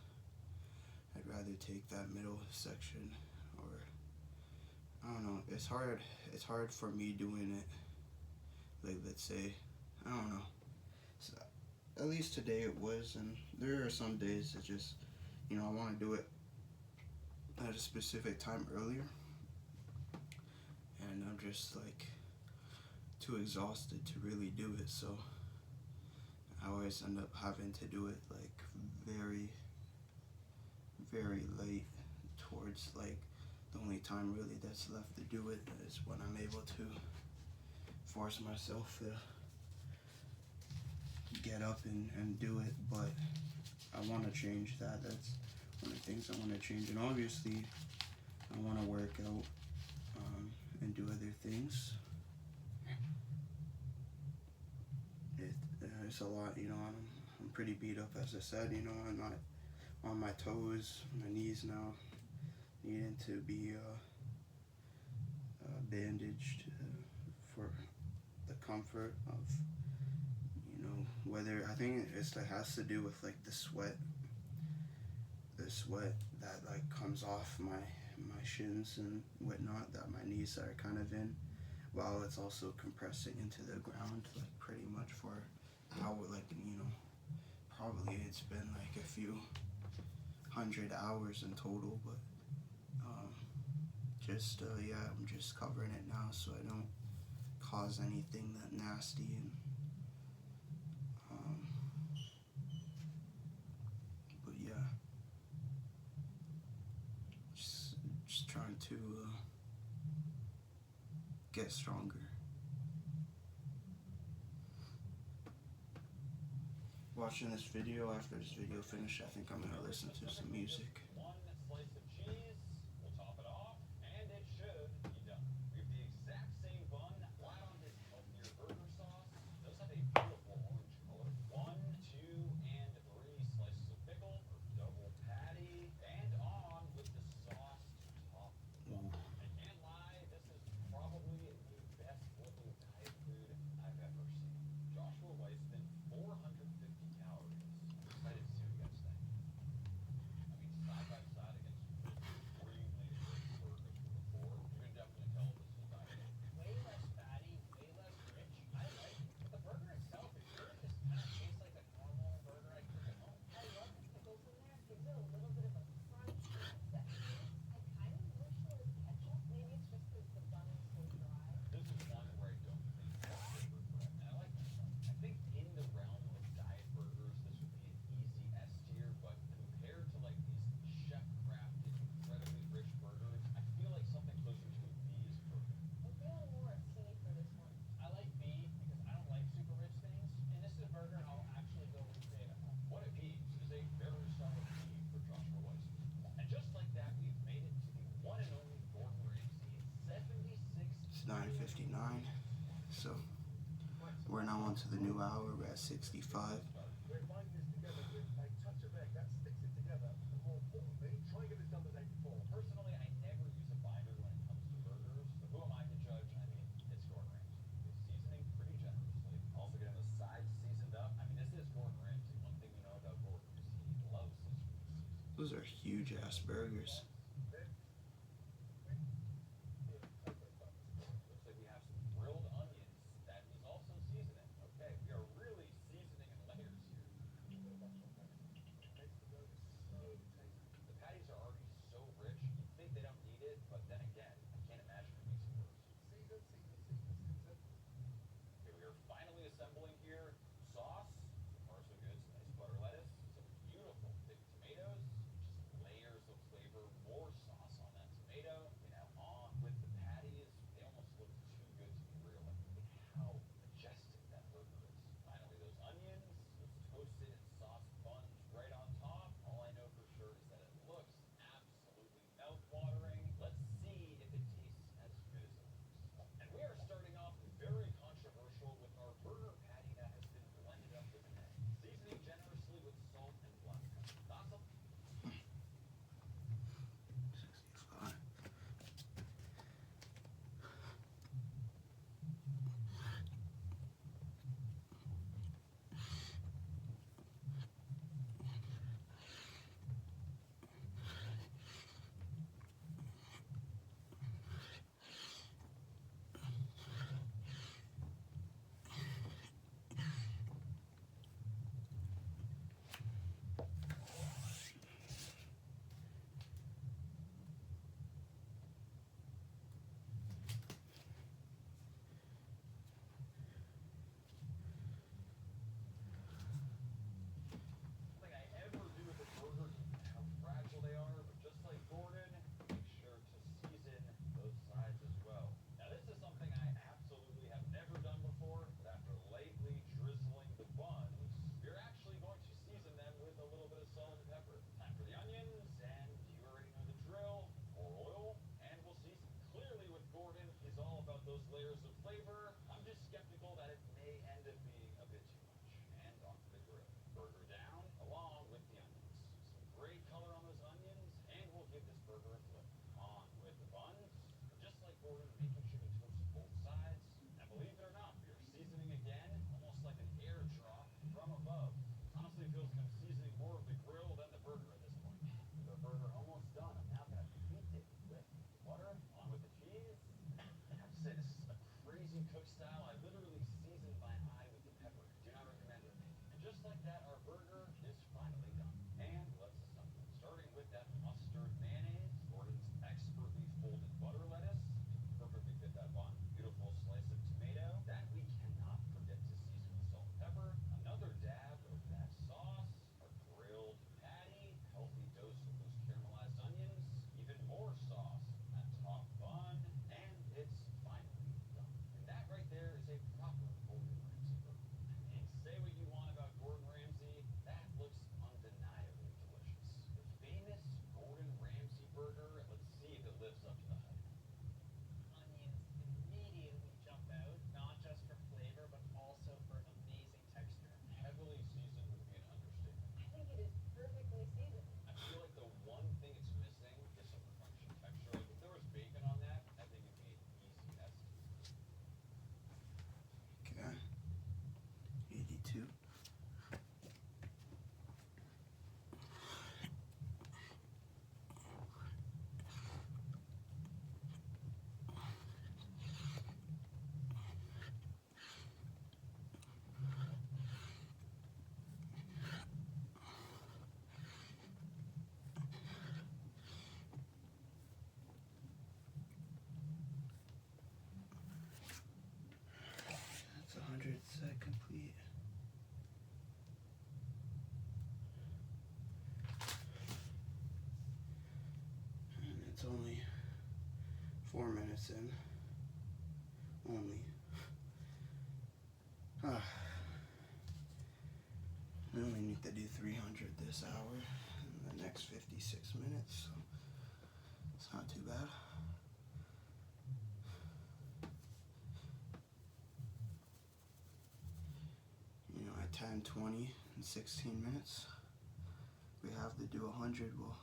I'd rather take that middle section, or I don't know. It's hard for me doing it. Like, let's say, I don't know. So, at least today it was, and there are some days that just, you know, I want to do it at a specific time earlier, and I'm just like too exhausted to really do it. So I always end up having to do it like very, very late, towards like the only time really that's left to do it is when I'm able to force myself to get up and do it. But I want to change that. That's one of the things I want to change. And obviously I want to work out and do other things. It's a lot, you know. I'm pretty beat up, as I said, you know. I'm not on my toes. My knees now needing to be bandaged for the comfort of, you know, whether, I think it has to do with like the sweat that like comes off my shins and whatnot, that my knees are kind of in, while it's also compressing into the ground, like pretty much for how, like, you know, probably it's been like a few 100 hours in total. But yeah, I'm just covering it now so I don't cause anything that nasty. And but yeah, just trying to get stronger. Watching this video, after this video finished, I think I'm gonna listen to some music. One slice of cheese, we'll top it off, and it should be done. We have the exact same bun, right on this healthier burger sauce. It does have a beautiful orange color. 1, 2, and 3 slices of pickle, or double patty, and on with the sauce to top it off. I can't lie, this is probably the best looking diet food I've ever seen. Joshua Weissman, 450 calories. I'm excited to see what you guys think. I mean, side by side against the extremely rich burgers from before, you can definitely tell this is diet. Way less fatty, way less rich. I like it, but the burger itself, it really just kind of tastes like a normal burger I cook at home. I love the pickles in there. Gives it a little bit of a crunch and zestiness. I kind of wish there was ketchup. Maybe it's just because the bun is so dry. This is one where I don't think it's super bread, and I like myself. I think in the realm of diet burgers, this would be an easy S tier, but compared to like these chef-crafted, incredibly rich burgers, I feel like something closer to a B is perfect. I'm feeling more a C for this one. I like B because I don't like super rich things, and this is a burger I'll actually go recreate at home. What it needs is a very solid B for Joshua Weissman. And just like that, we've made it to the one and only Gordon Ramsay 76. It's 9:59, so we're now on to the new hour. We're at 65. We're binding this together with a touch of egg that sticks it together, and more importantly, try and get this done the day before. Personally, I never use a binder when it comes to burgers, but who am I to judge? I mean, it's Gordon Ramsay. He's seasoning pretty generously. Also getting the sides seasoned up. I mean, this is Gordon Ramsay. One thing we know about Gordon is he loves his food seasoned. Those are huge ass burgers. Looks like we have some grilled onions that he's also seasoning. Okay, we are really seasoning in layers here. The patties are already so rich, you'd think they don't need it, but then again, I can't imagine it makes it worse. Okay, we are finally assembling here. Sauce, so far so good. Some nice butter lettuce, some beautiful big tomatoes, just layers of flavor, layers of flavor. I'm just skeptical that it may end up being a bit too much. And onto the grill. Burger down, along with the onions. Some great color on those onions, and we'll give this burger a flip. On with the buns. Just like Gordon, making sure to toast both sides. And believe it or not, we are seasoning again, almost like an airdrop from above. Honestly, it feels like I'm seasoning more of the grill than the burger at this point. With our burger almost done, I'm now going to beat it with butter, on with the cheese. I have to say, this is a crazy cook style. I literally seasoned my eye with the pepper. Do not recommend it. And just like that, our burger is finally done. And let's assemble. Starting with that mustard mayonnaise, Gordon's expertly folded butter lettuce to perfectly fit that bun. Beautiful slice of tomato. That we cannot forget to season with salt and pepper. Another dab of that sauce. Our grilled patty. Healthy dose of those caramelized onions. Even more sauce on that top bun. And it's finally done. And that right there is a proper Gordon Ramsay burger. I mean, say what you want about Gordon Ramsay, that looks undeniably delicious. The famous Gordon Ramsay burger. Let's see if it lives up to the hype. Onions immediately jump out, not just for flavor, but also for amazing texture. Heavily seasoned would be an understatement. I think it is perfectly seasoned. I feel like the one thing it's missing is some crunch and texture. Like if there was bacon on that, I think it'd be an easy S. Okay. 82. That's 100% complete. And it's only 4 minutes in. Only. We only need to do 300 this hour in the next 56 minutes, so it's not too bad. You know, at 10, 20, and 16 minutes, we have to do 100. We'll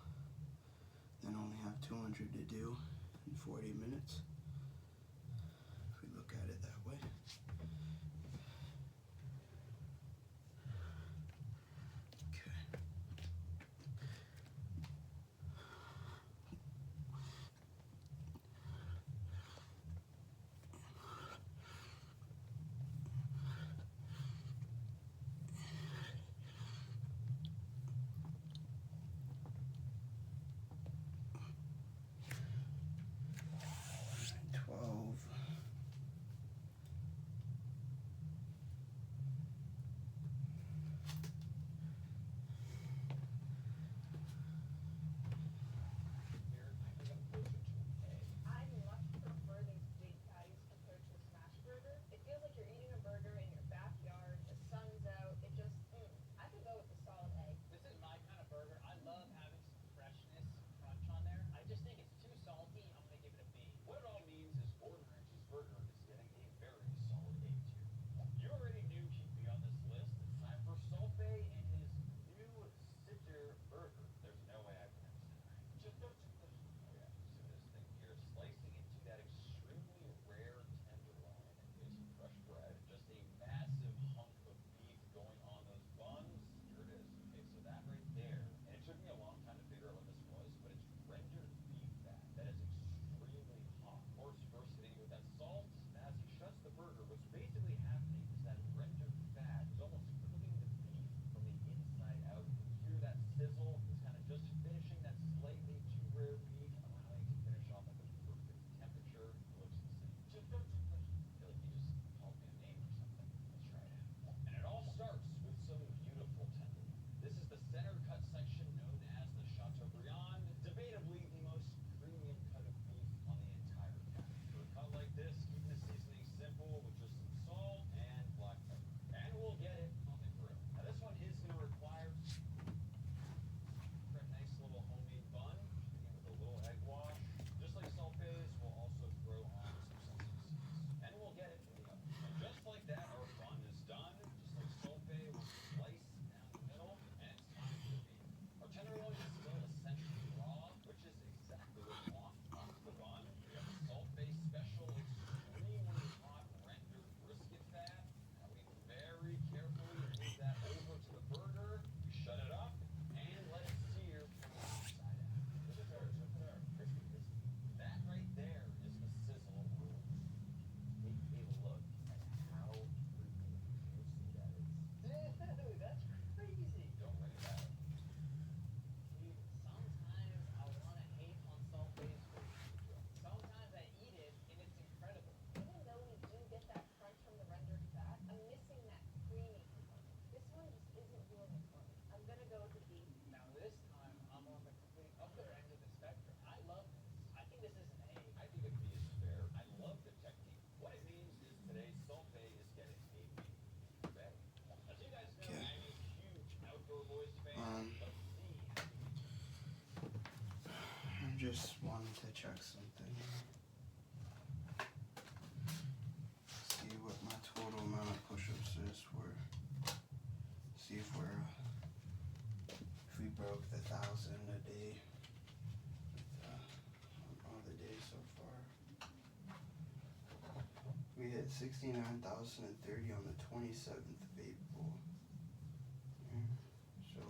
then only have 200 to do in 40 minutes. If we look at it that way. Okay. to check something. See what my total amount of push-ups is for. See if we broke the 1,000 a day all the days so far. We hit 69,030 on the 27th of April. So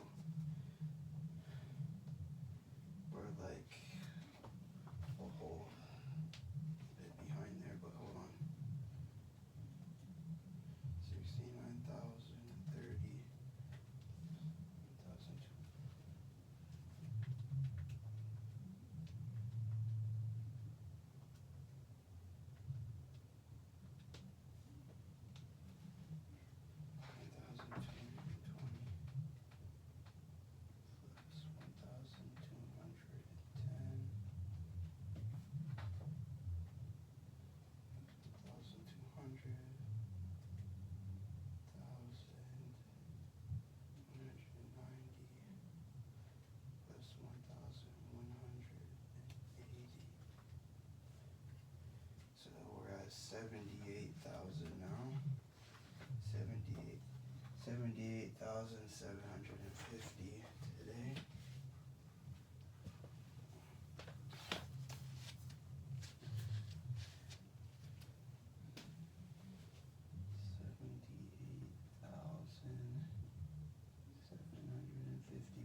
we're like a whole bit behind there, but hold on. 69,030. 1,002. So we're at 78,000 now. 78,750 today.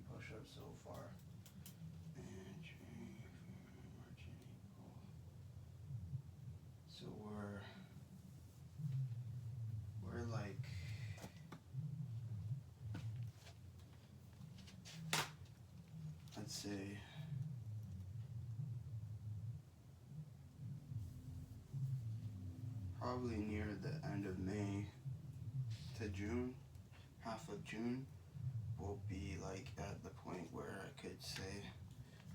Push-ups so far. And January, February, March, and April. So we're like let's say probably near the end of May to June, half of June, will be like at the point where I could say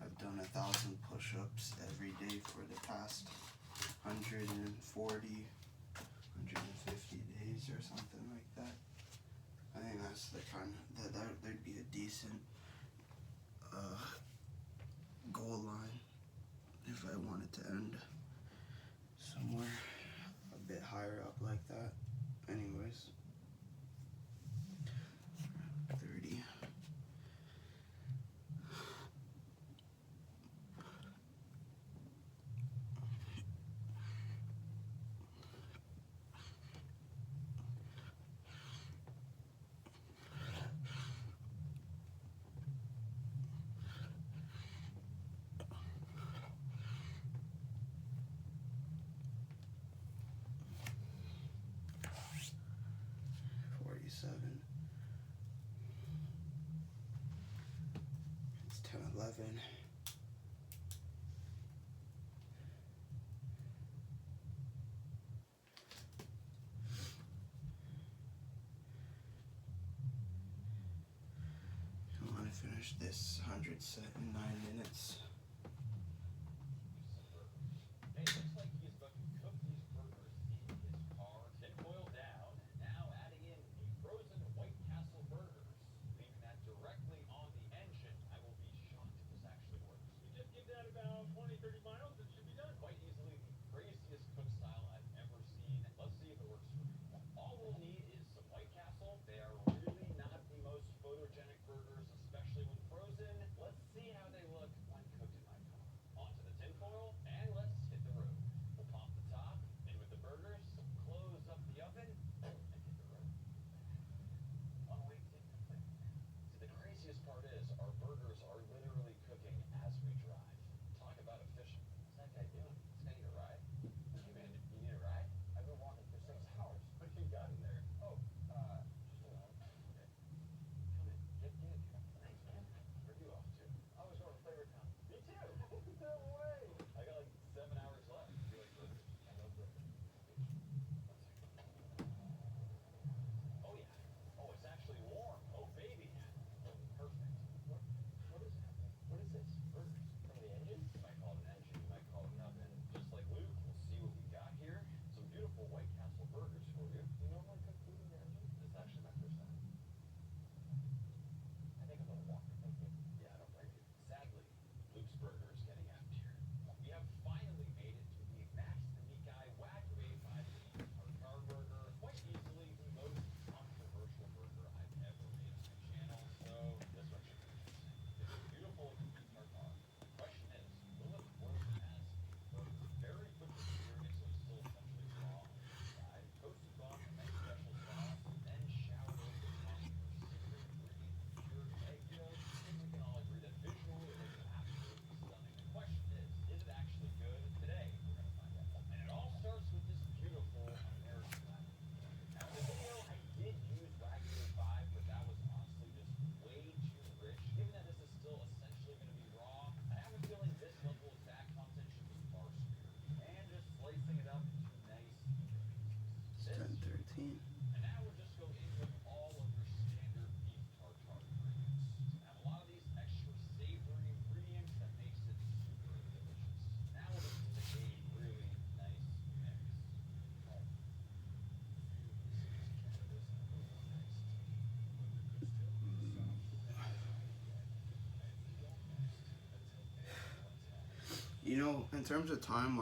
I've done 1,000 push-ups every day for the past 140, 150 days or something like that. I think that's the kind of, there'd be a decent goal line if I wanted to end somewhere a bit higher up like that. Anyways, 30. It's 10:11. I want to finish this 100 set in 9 minutes. Hey, looks like he's about to cook these burgers in his car. Tinfoil down. Now adding in a frozen White Castle burgers, leaving that directly on the engine. I will be shocked if this actually works. You just give that about 20, 30 miles, it should be done. Quite easily the craziest cook style I've ever seen. Let's see if it works for you. All we'll need is some White Castle. They are really not the most photogenic burgers, especially when frozen. Let's see how they look when cooked in my car. Onto the tinfoil, and let's hit the road. We'll pop the top, in with the burgers, close up the oven, and hit the road. Oh wait, didn't complete. See, the craziest part is our burgers are literally cooking as we drive. Talk about efficient. What's that guy doing? This guy need a ride? Hey man, you need a ride? I've been walking for 6 hours. What you got in there? Oh, just a moment. Okay. Come in. Get in. Thanks, man. Where are you off to? I was going to Flavor Town. Me too. No way. I got like 7 hours left. You like burgers? I love burgers. One second. Oh yeah. Oh, it's actually warm. Oh baby. Perfect. What is happening? You know, in terms of time,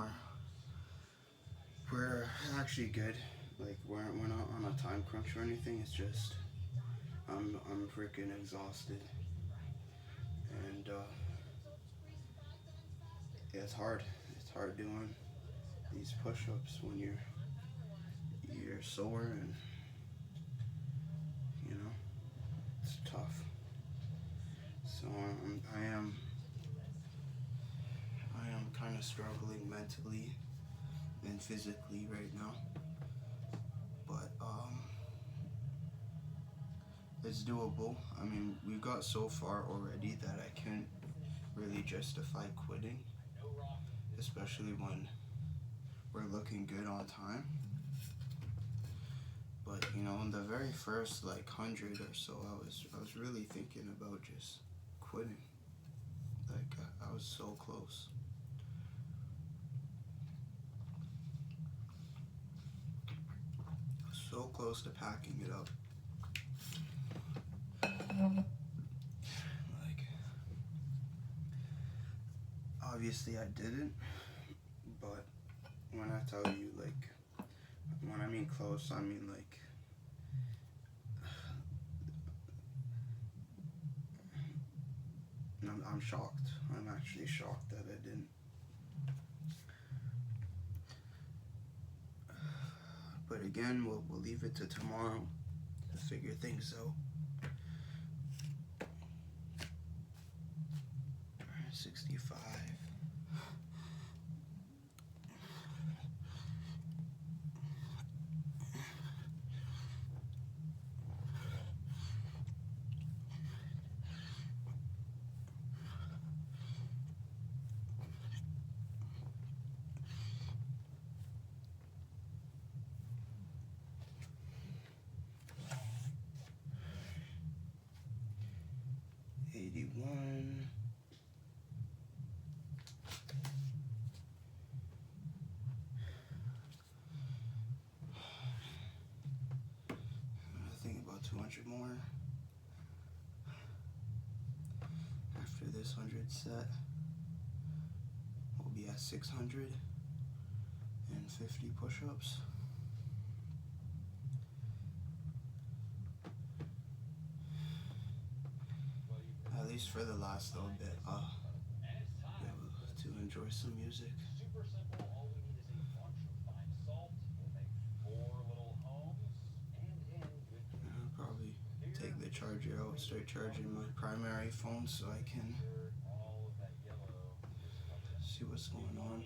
we're actually good. Like we're not on a time crunch or anything. It's just I'm freaking exhausted, and yeah, it's hard. It's hard doing these push-ups when you're sore, and you know it's tough. So I am kind of struggling mentally and physically right now, but it's doable. I mean, we got so far already that I can't really justify quitting, especially when we're looking good on time. But you know, in the very first like 100 or so, I was really thinking about just quitting. Like I was so close. So close to packing it up. Like, obviously I didn't, but when I tell you, like, when I mean close, I mean like, I'm shocked. I'm actually shocked that I didn't. But again, we'll leave it to tomorrow to figure things out. 65. $81. I think about 200 more. After this 100 set, we'll be at 650 push-ups. At least for the last little bit, I'll be able to enjoy some music. Super simple. All we need is a bunch of fine salt. We'll make 4 little homes and in good I'll probably take the charger out, start charging my primary phone so I can all of that yellow is covered in. see what's going on.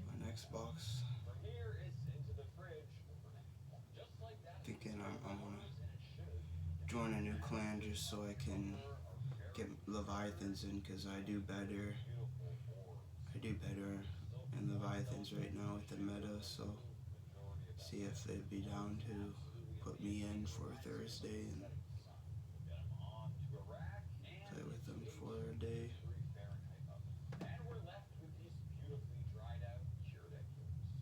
My Xbox. From here, it's into the fridge overnight. Just like that. Thinking I want to join a new clan just so I can get Leviathans in, because I do better in Leviathans right now with the meta, so see if they'd be down to put me in for Thursday and play with them for a day. And we're left with these beautifully dried out cured egg yolks.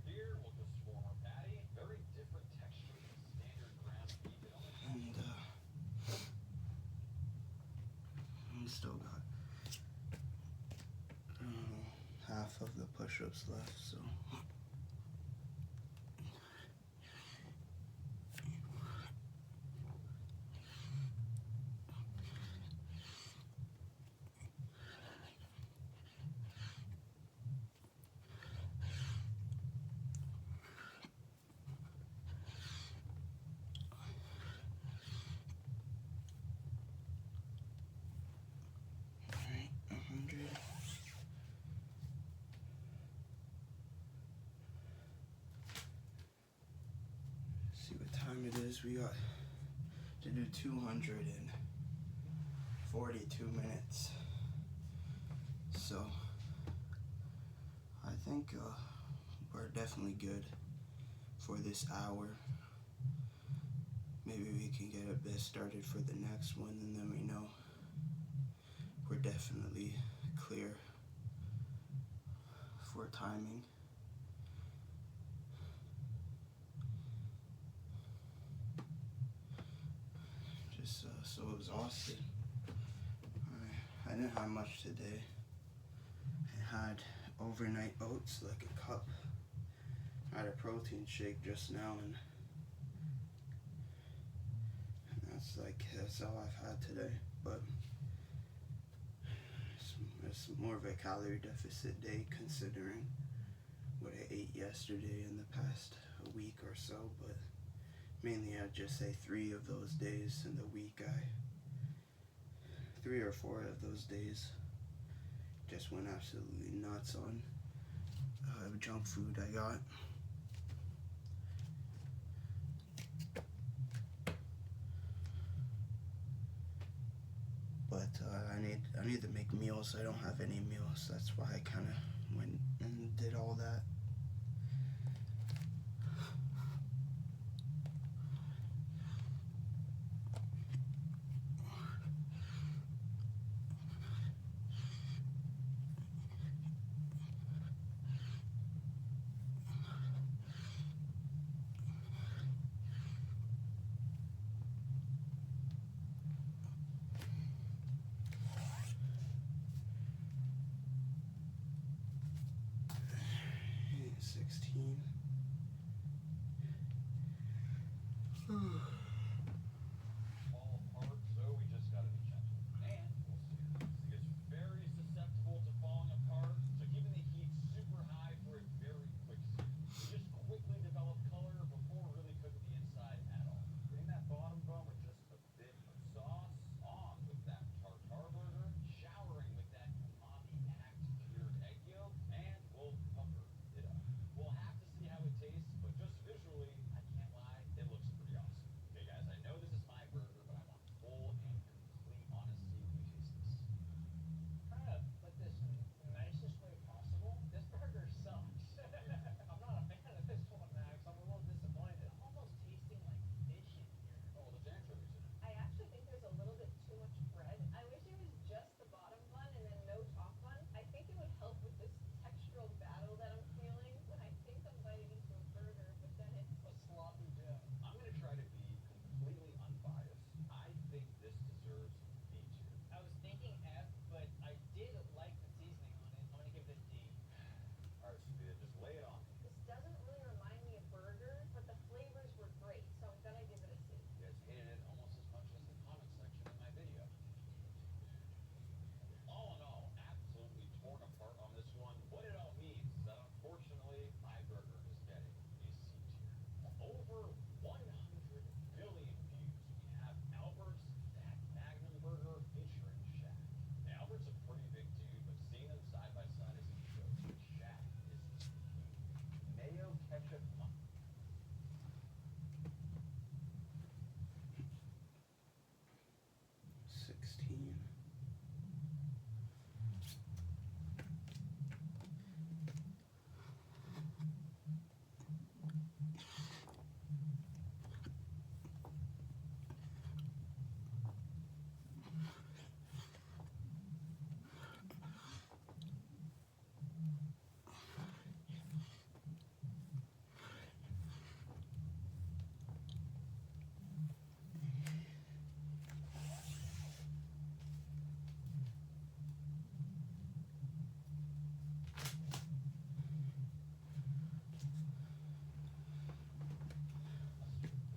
Here we'll just form our patty. Very different texture than standard ground beef. It only And we still got half of the push-ups left, so alright, 100. See what time it is. We got to do 242 minutes. So I think we're definitely good for this hour. Maybe we can get a bit started for the next one, and then we know we're definitely clear for timing. Just so exhausted. I didn't have much today. had overnight oats, like a cup. I had a protein shake just now, and that's all I've had today. But it's more of a calorie deficit day considering what I ate yesterday in the past a week or so. But mainly I'd just say 3 of those days in the week, 3 or 4 of those days just went absolutely nuts on junk food I got. But I need to make meals. I don't have any meals. That's why I kind of went and did all that. Okay, 16. Fall apart, so we just gotta be gentle. And we'll see. This thing is very susceptible to falling apart, so keeping the heat super high for a very quick sear. You just quickly develop color before really cooking the inside at all. Getting that bottom bun with just a bit of sauce, on with that tartar burger, showering with that umami-packed cured egg yolk, and we'll cover it up. We'll have to see how it tastes, but just visually, I can't lie, it looks pretty awesome. Okay guys, I know this is my burger, but I want full and complete honesty when we taste this. Trying to put this in the nicest way possible. This burger sucks. I'm not a fan of this one, Max. I'm a little disappointed. I'm almost tasting like fish in here. Oh, well, there's anchovies in it. I actually think there's a little bit too much bread. I wish it was just the bottom bun and then no top bun. I think it would help with this textural battle that I'm feeling when I think I'm biting into a burger, but then it's A sloppy dough. I'm gonna try to be completely unbiased. I think this deserves B tier. I was thinking F, but I did like the seasoning on it. I'm gonna give it a D. Alright, Sophia, just lay it on me. This doesn't really remind me of burger, but the flavors were great, so I'm gonna give it a C. You guys hated it almost as much as the comment section in my video. All in all, absolutely torn apart on this one. What it all means is that unfortunately, my burger is getting a C tier. Over 100 billion views. We have Albert's Fat Magnum Burger featuring Shaq. Now, Albert's a pretty big dude, but seeing them side by side is a joke. Shaq is just mayo ketchup. 16.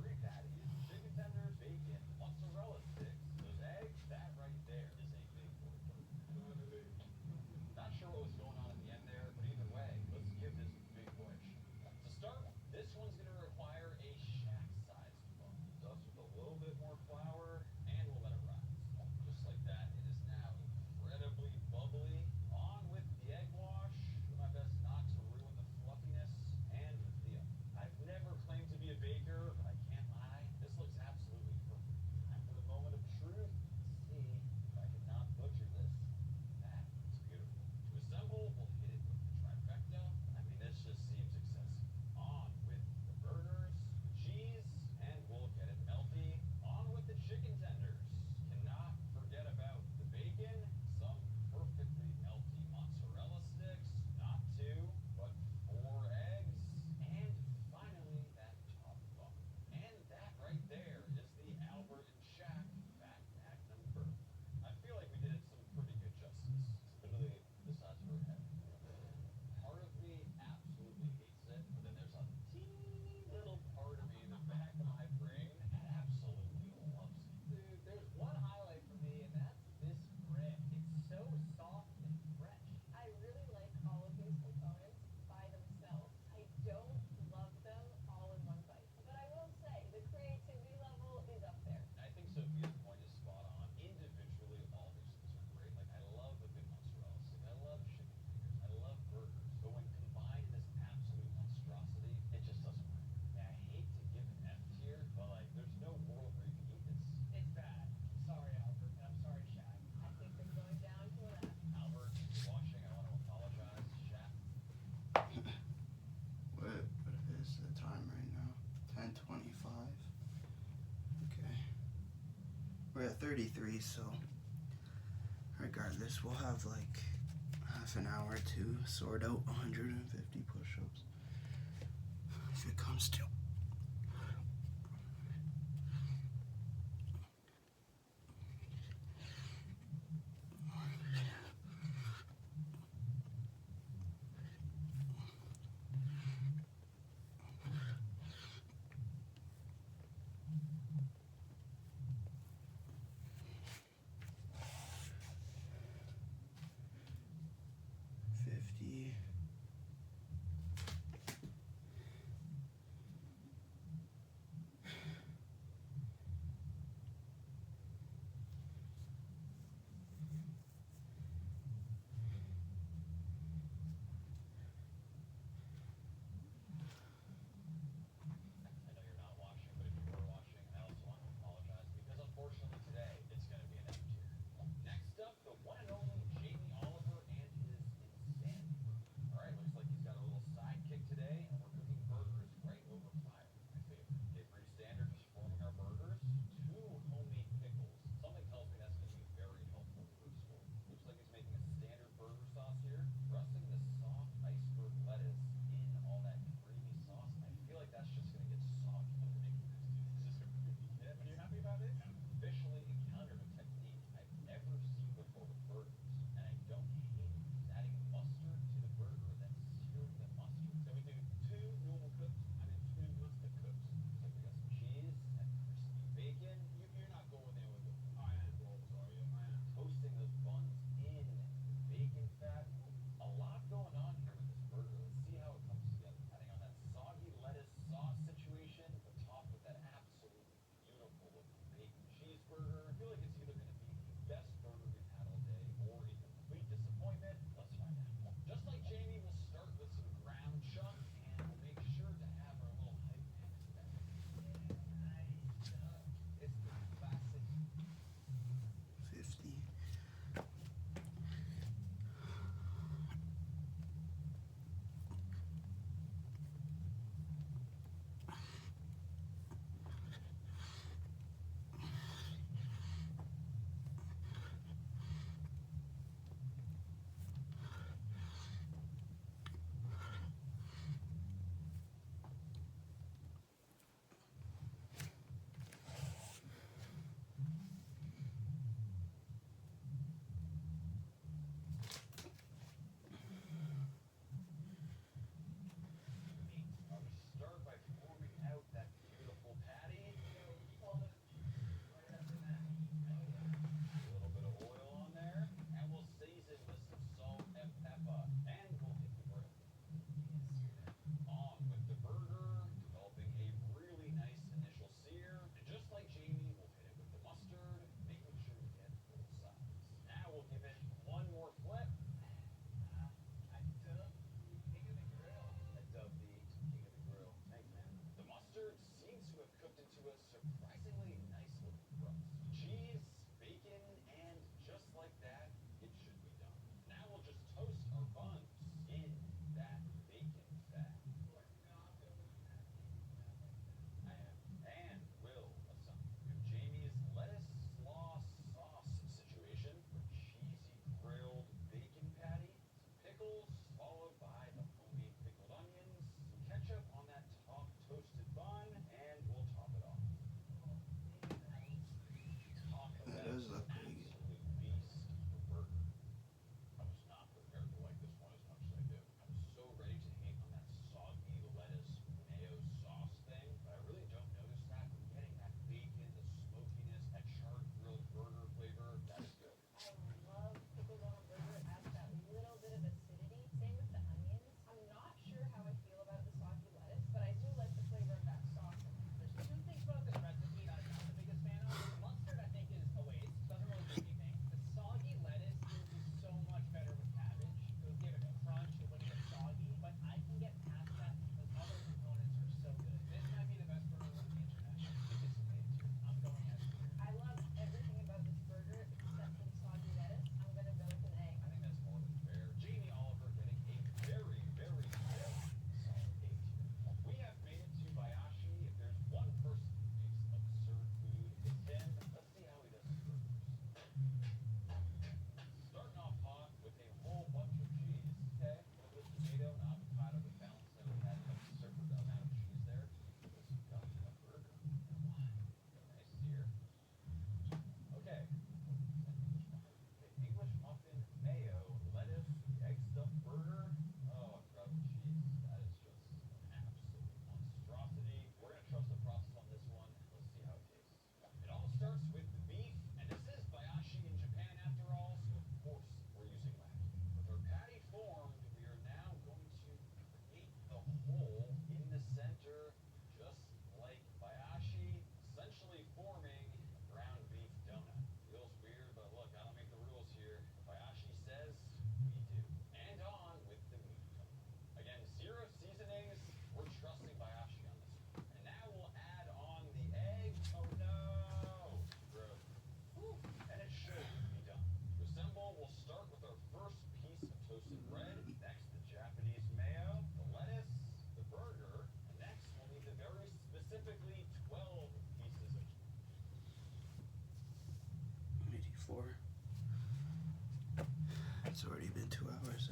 Three patties, chicken tenders, bacon, mozzarella sticks, those eggs, that right there is a big boy burger. Not sure what was going on at the end there, but either way, let's give this big boy a shot. To start, this one's gonna require a shack-sized bun. Dust with a little bit more flour, and we'll let it rise. Just like that, it is now incredibly bubbly. On with the egg wash. 33, so regardless, we'll have like half an hour to sort out 150 push-ups if it comes to. toasted bread. Next, the Japanese mayo, the lettuce, the burger. And next, we'll need the very specifically 12 pieces of 84. It's already been 2 hours.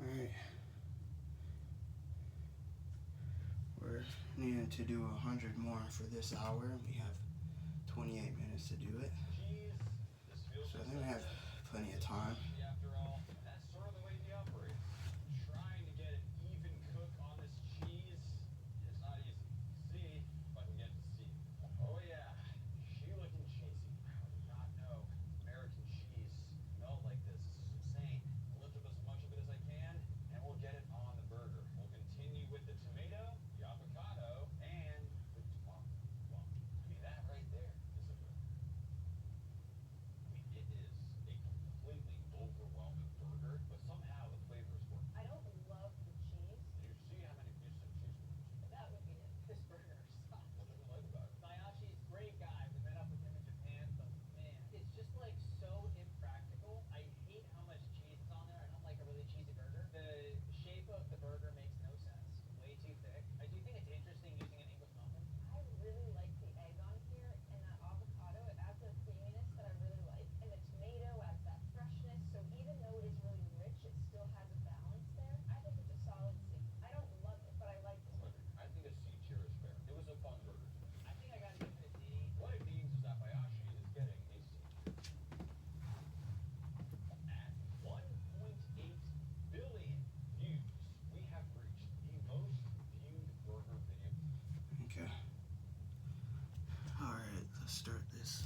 Alright. We're needing to do 100 more for this hour. We have 28 minutes to do it. cheese. This feels So I think we have plenty of time. after all, and that's sort of the way he operates. Trying to get an even cook on this cheese is not easy. See if I can get to see. Oh yeah, she looking cheesy. I did not know American cheese smelled like this. This is insane. I'll lift up as much of it as I can, and we'll get it on the burger. We'll continue with the tomato, the avocado, and the tomato. Well, I mean that right there is a burger. I mean, it is a completely overwhelming burger, but somehow the flavors work. I don't love the cheese. You see how many pieces of cheese we use. That would be it. This burger sucks. What do you like about it? Bayashi's great guy. We met up with him in Japan, but man, it's just like so impractical. I hate how much cheese is on there. I don't like a really cheesy burger. The shape of the burger makes no sense. Way too thick. I do think it's interesting using an English muffin. I really like the egg on here, and that avocado, it adds a creaminess that I really like, and the tomato adds that freshness, so even though it is really rich, it still has a balance there. I think it's a solid C. I don't love it, but I like this burger. I think a C tier is fair. It was a fun burger to me. I think I gotta give it a D. What it means is that Bayashi is getting a C tier. At 1.8 billion views, we have reached the most viewed burger video. Okay. Alright, let's start this.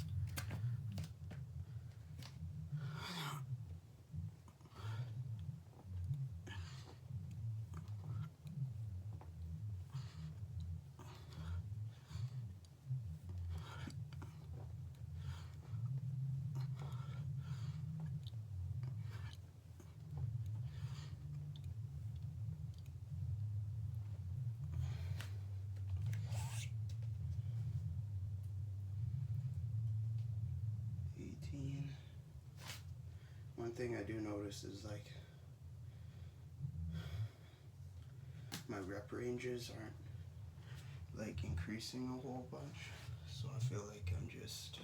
One thing I do notice is like my rep ranges aren't like increasing a whole bunch, so I feel like I'm just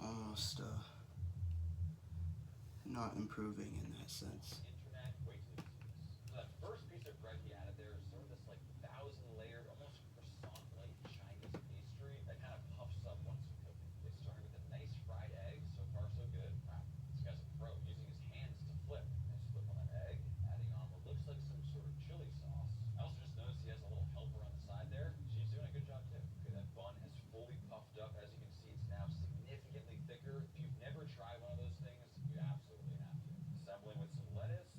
almost not improving in that sense. Internet, wait till you see this. So that first piece of bread he added there is sort of this like 1,000-layered, almost croissant-like Chinese pastry that kind of puffs up once you cook it. They started with a nice fried egg. So far, so good. Wow, this guy's a pro, using his hands to flip. Nice flip on that egg, adding on what looks like some sort of chili sauce. I also just noticed he has a little helper on the side there. She's doing a good job too. Okay, that bun has fully puffed up. As you can see, it's now significantly thicker. If you've never tried one of those things, you absolutely have to. Assembling with some lettuce,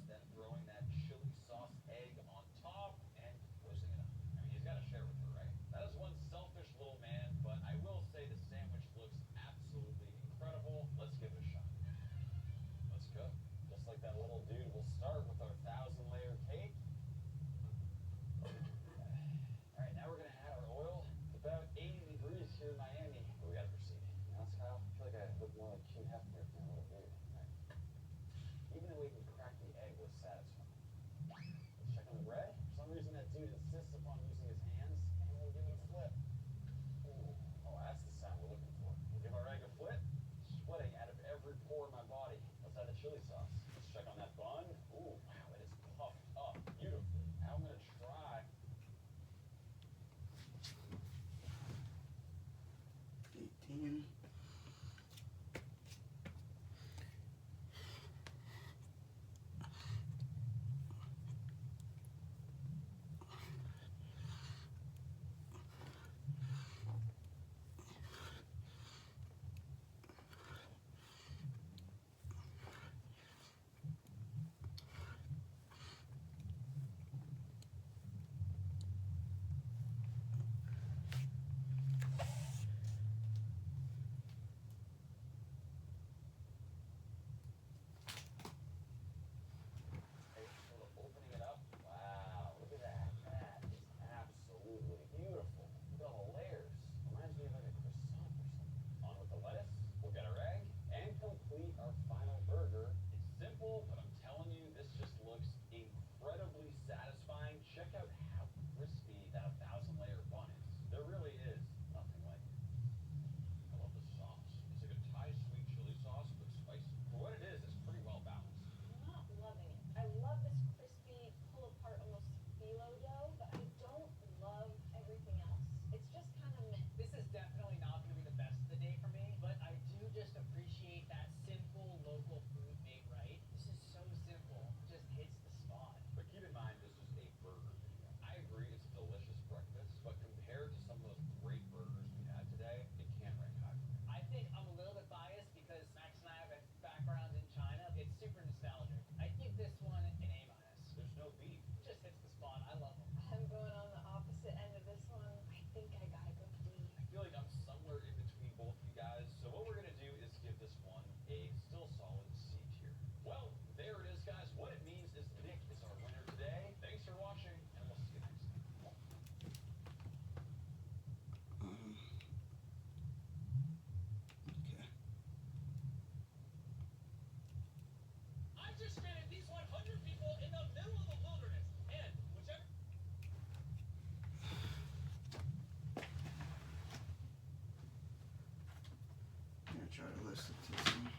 try to listen to some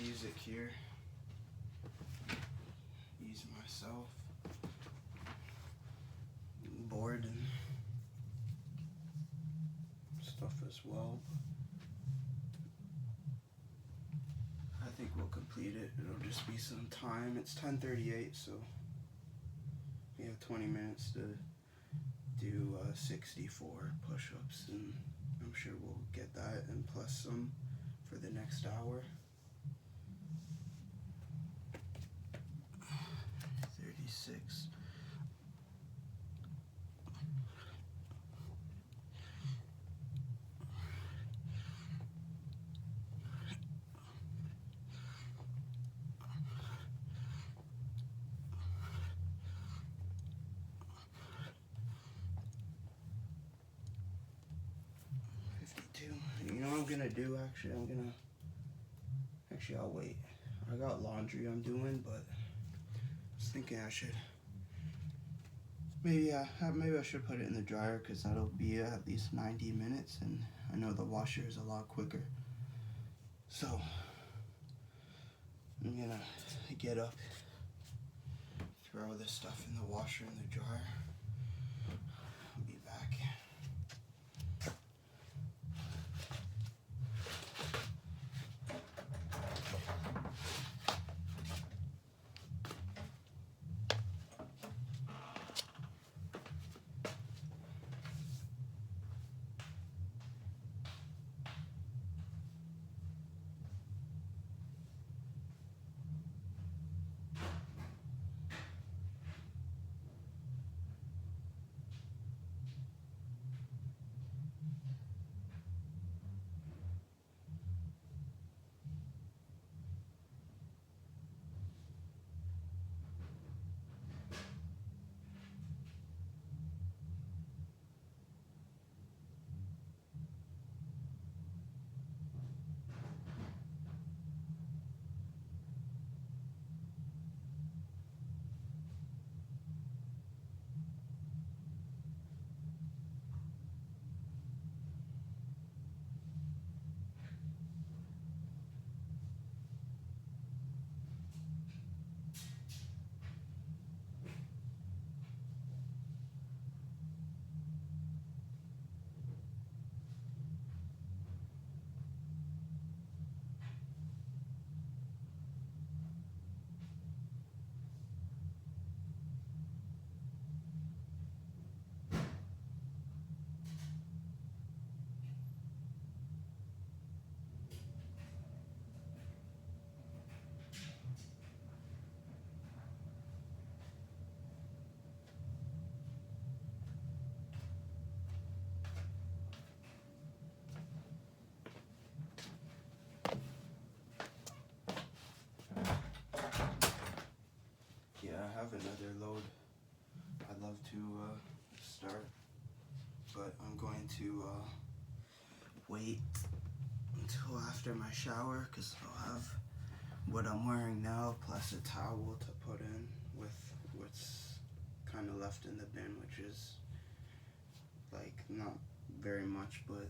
music here. Ease myself. I'm bored and stuff as well. I think we'll complete it. It'll just be some time. It's 10:38, so we have 20 minutes to do 64 push-ups, and I'm sure we'll get that and plus some for the next hour. 36. You know what I'm gonna do actually? I'll wait. I got laundry I'm doing, but I was thinking I should maybe I should put it in the dryer because that'll be at least 90 minutes, and I know the washer is a lot quicker. So I'm gonna get up, throw this stuff in the washer and the dryer. I'll be back. Yeah, I have another load I'd love to start, but I'm going to wait until after my shower because I'll have what I'm wearing now plus a towel to put in with what's kind of left in the bin, which is like not very much, but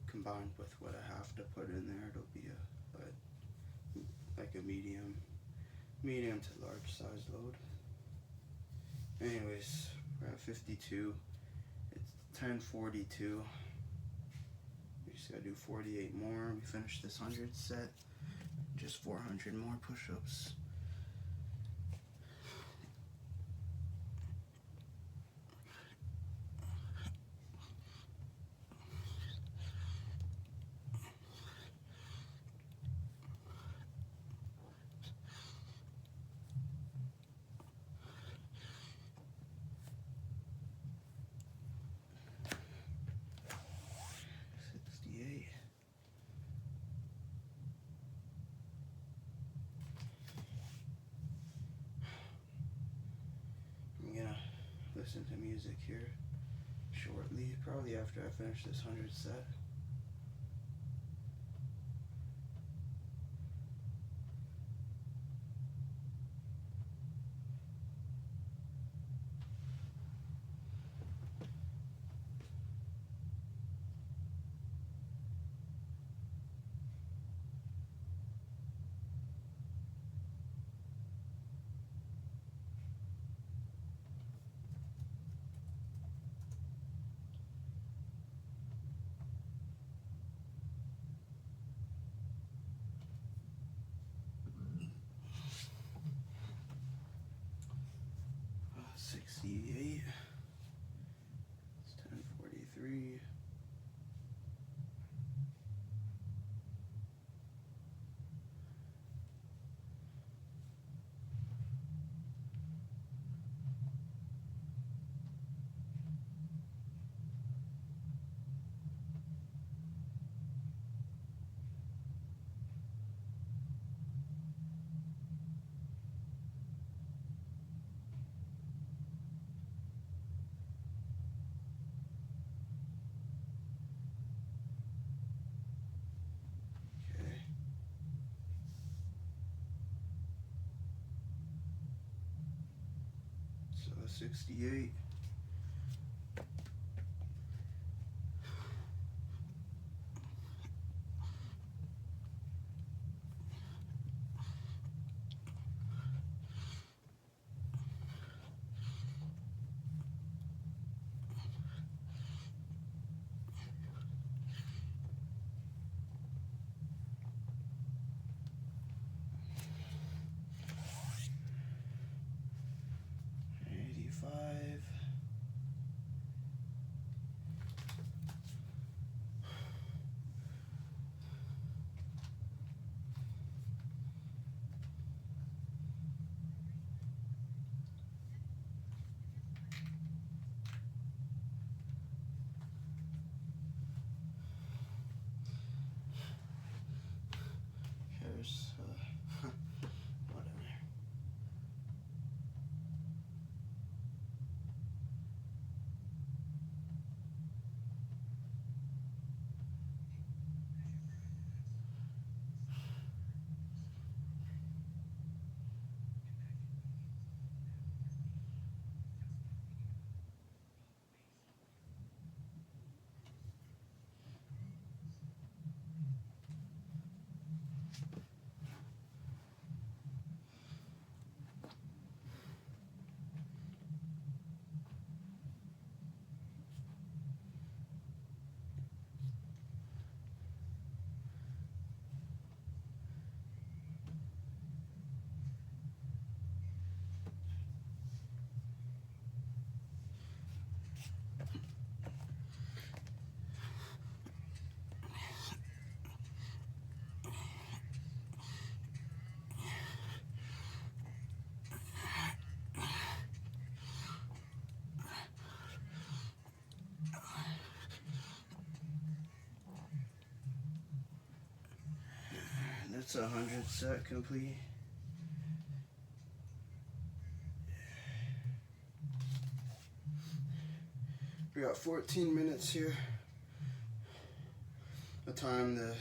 combined with what I have to put in there, it'll be like a medium to large size load. Anyways, we're at 52. It's 10:42. We just gotta do 48 more. We finish this 100 set. Just 400 more push-ups. Listen to music here shortly, probably after I finish this 100 set. 68. It's 10:43. Okay. So 68. Here's whatever. That's 100 set complete. We got 14 minutes here. The time to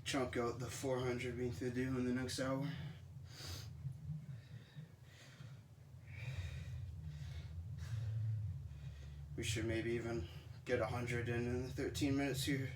chunk out the 400 we need to do in the next hour. We should maybe even get 100 in the 13 minutes here.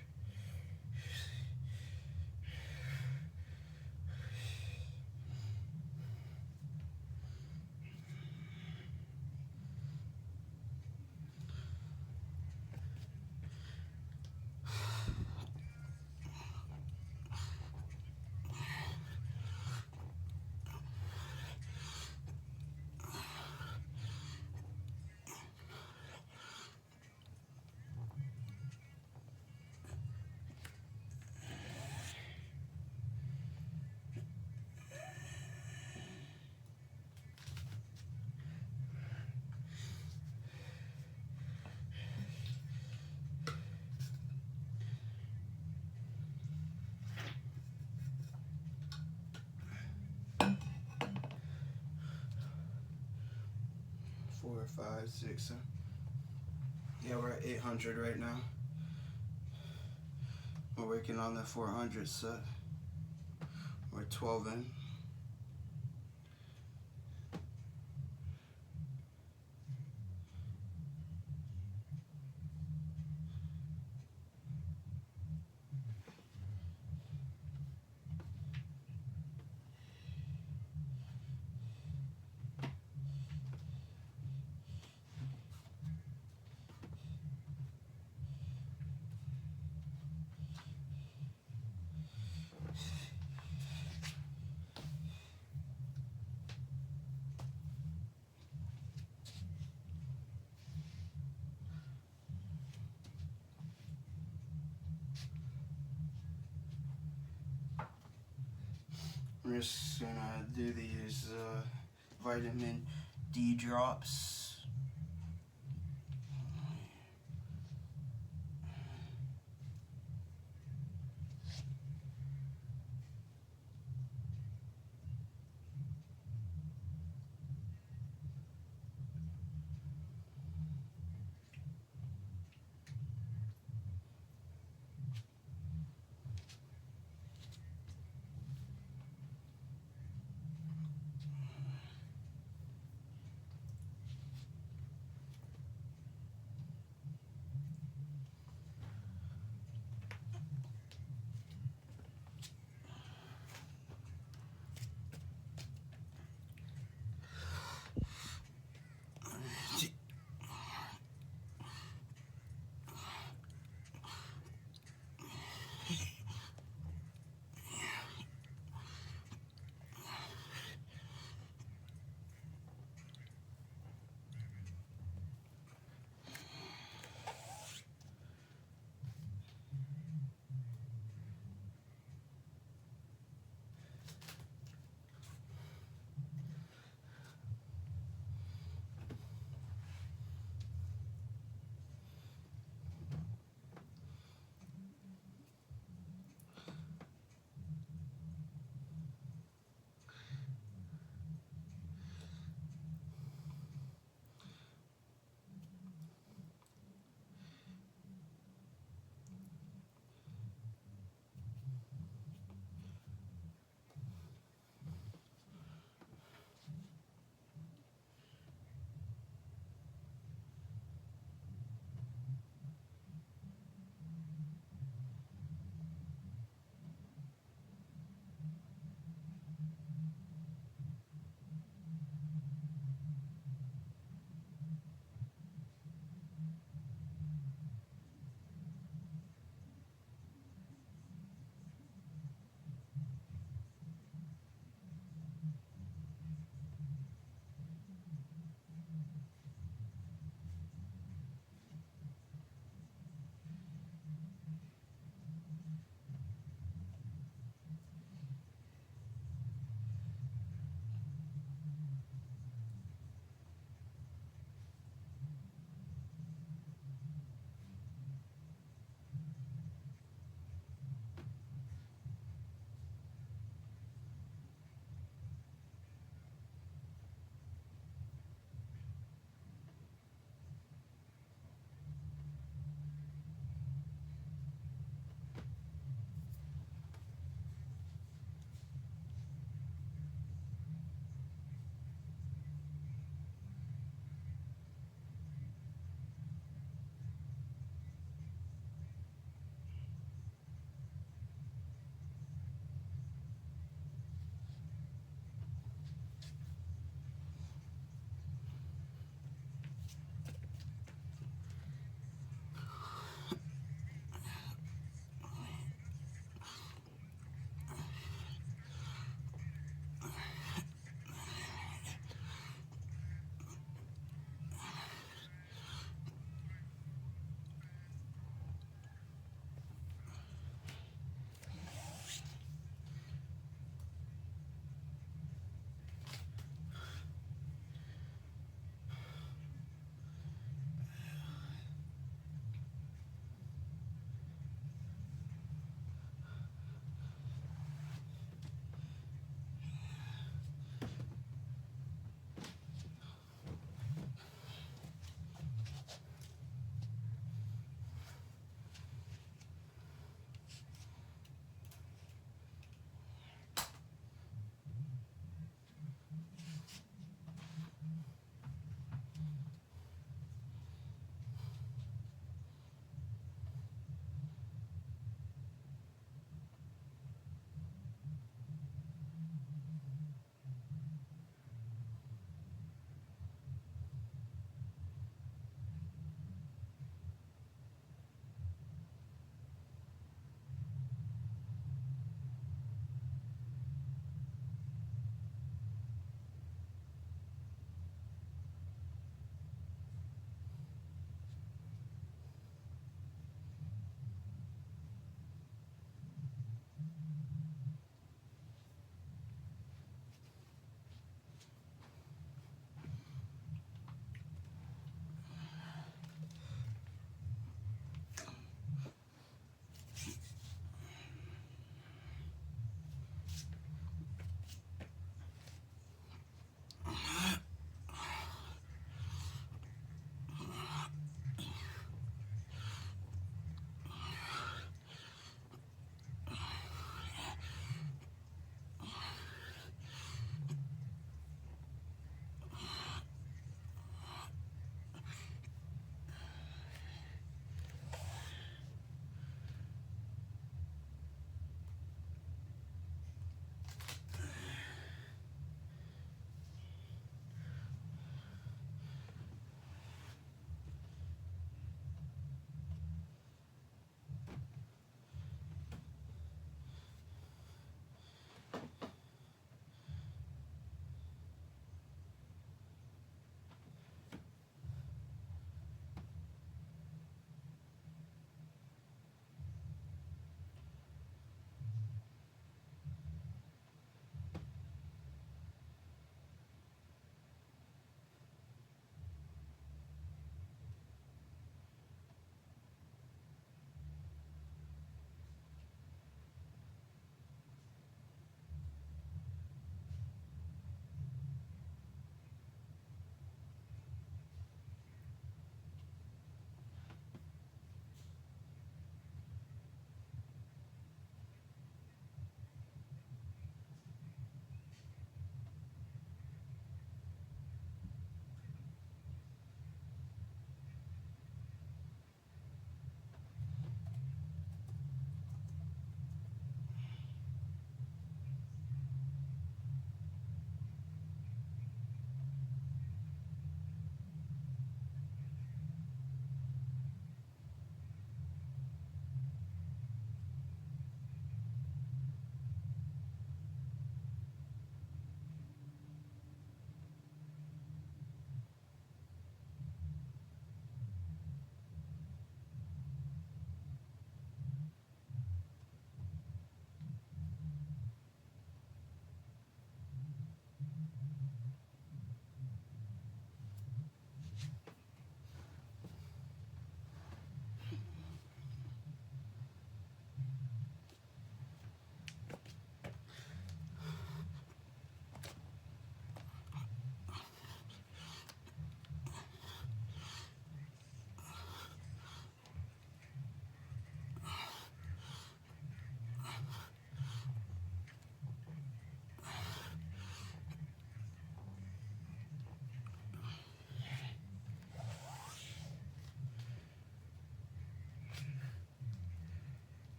Four, five, six, seven. Yeah, we're at 800 right now. We're working on the 400 set. We're 12 in. I'm just gonna do these vitamin D drops.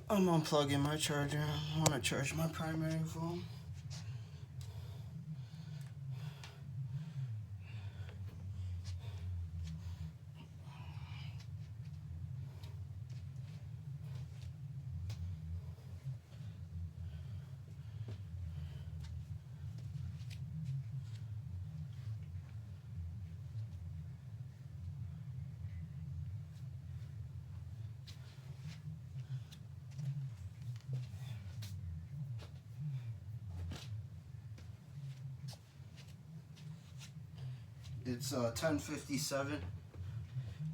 I'm unplugging my charger. I want to charge my primary phone. It's 10:57.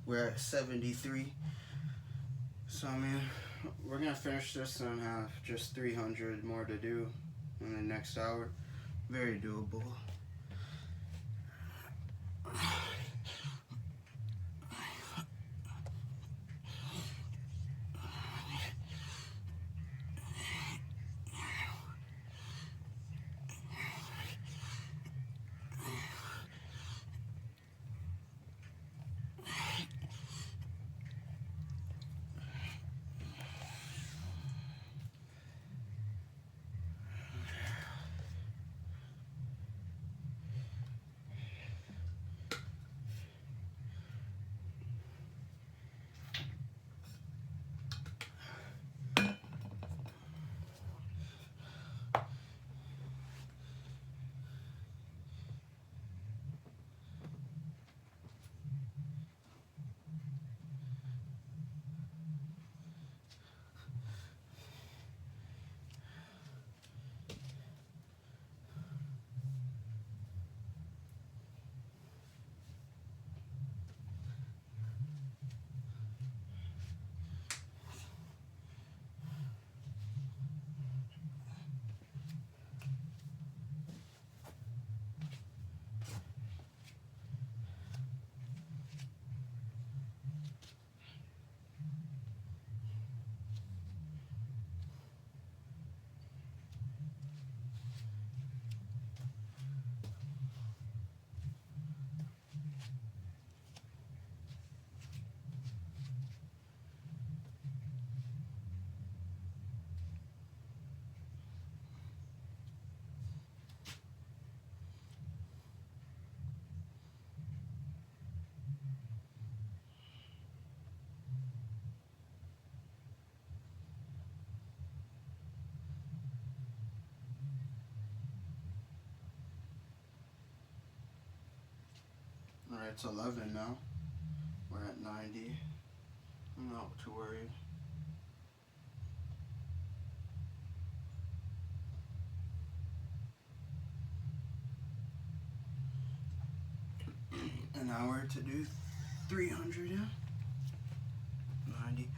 We're at 73. So I mean, we're gonna finish this and have just 300 more to do in the next hour. Very doable. Alright, it's 11 now. We're at 90. I'm not too worried. An hour to do 300, yeah? 90.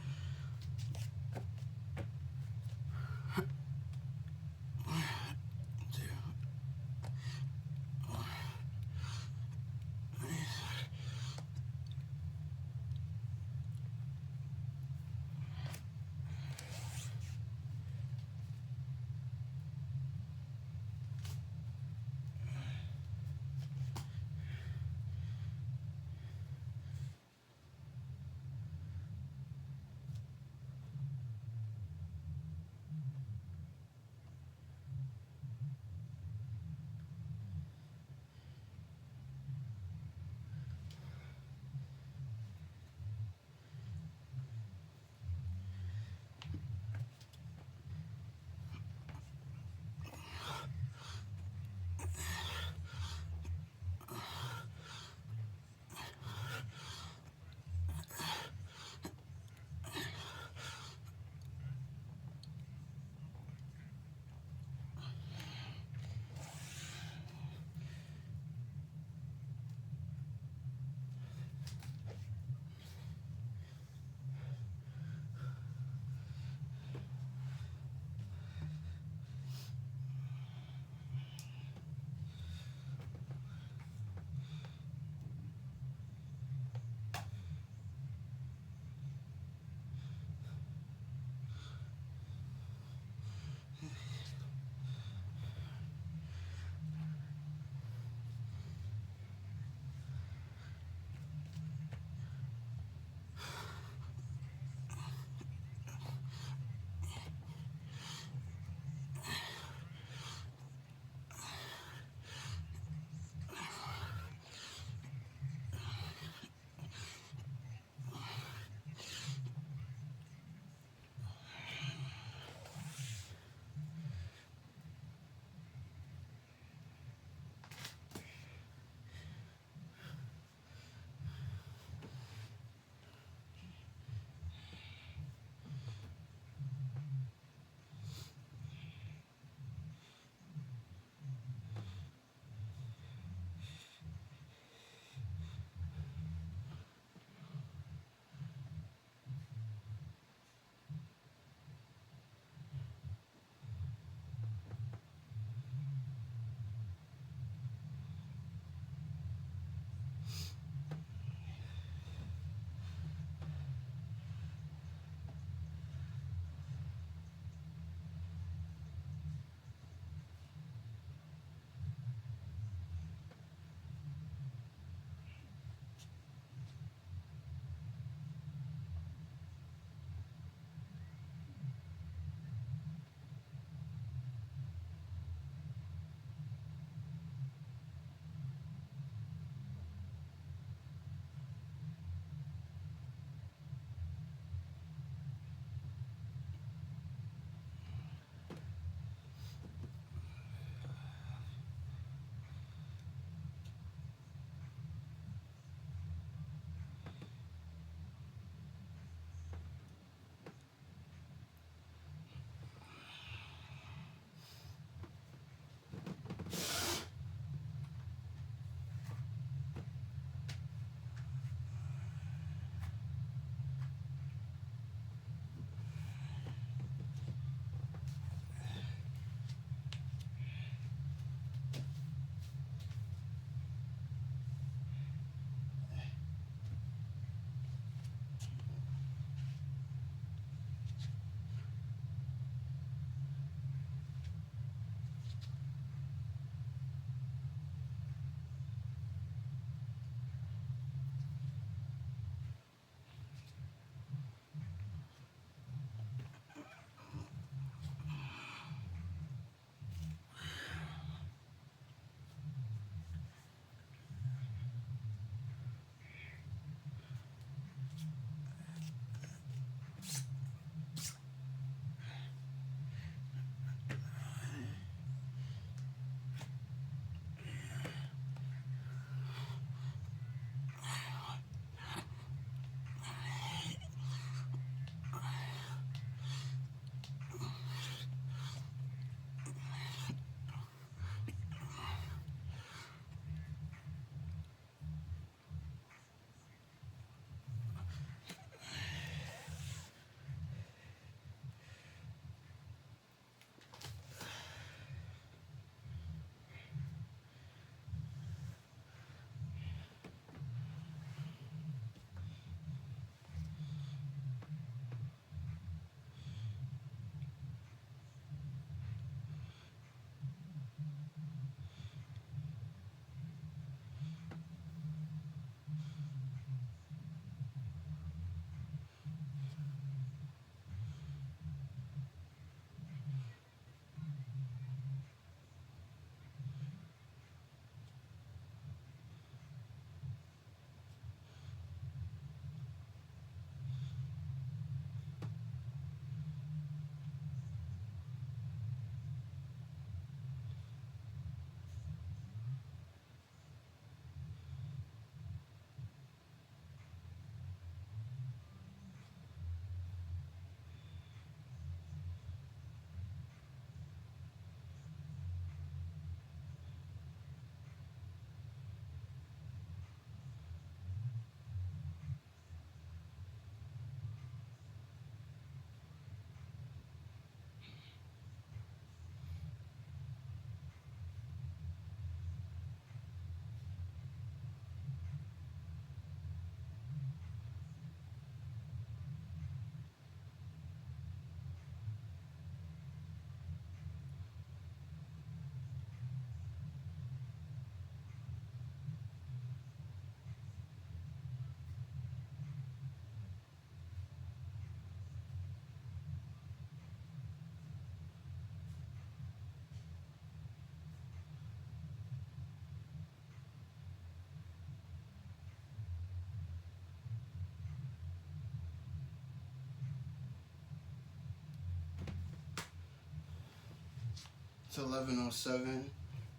It's 11:07.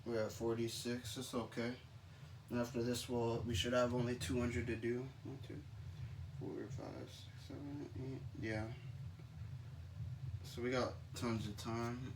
We're at 46. It's okay. And after this, we should have only 200 to do. 1, 2, 4, 5, 6, 7, 8. Yeah. So we got tons of time.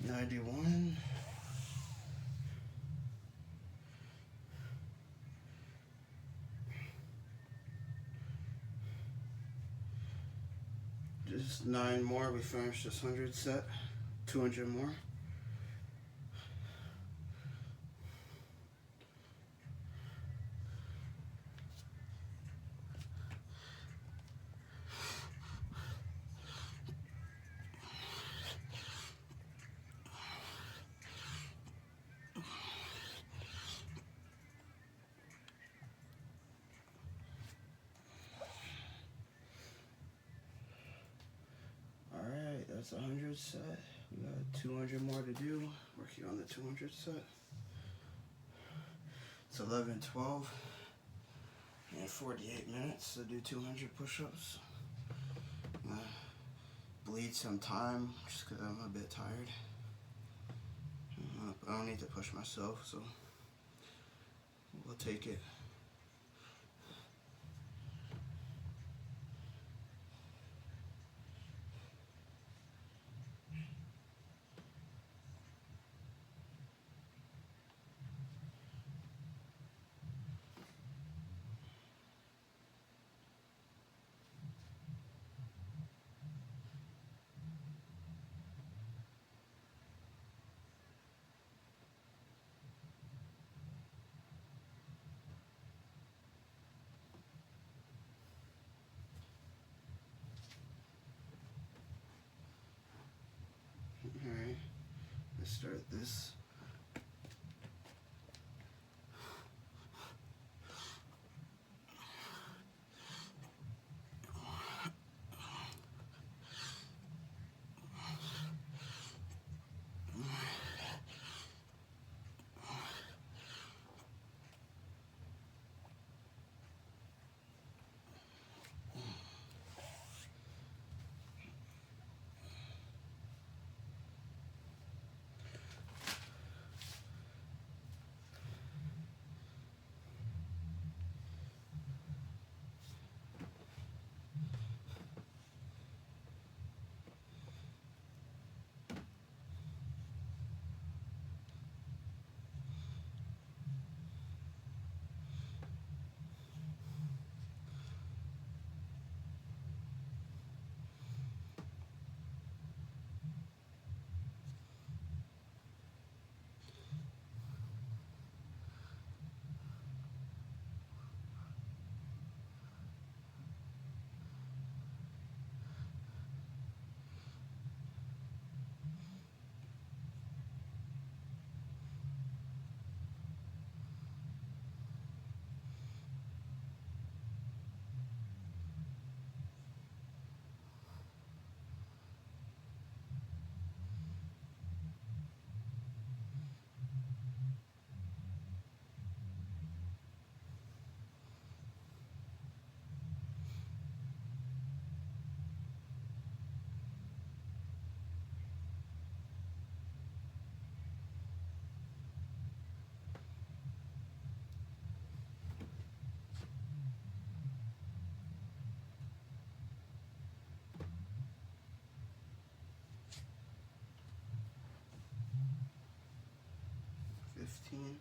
'91. Just 9 more. We finished this 100 set. 200 more. Alright, that's 100 set. We got 200 more to do. Working on the 200 set. It's 11:12 and 48 minutes to do 200 push-ups. Bleed some time just because I'm a bit tired. I don't need to push myself, so we'll take it. start this. $15.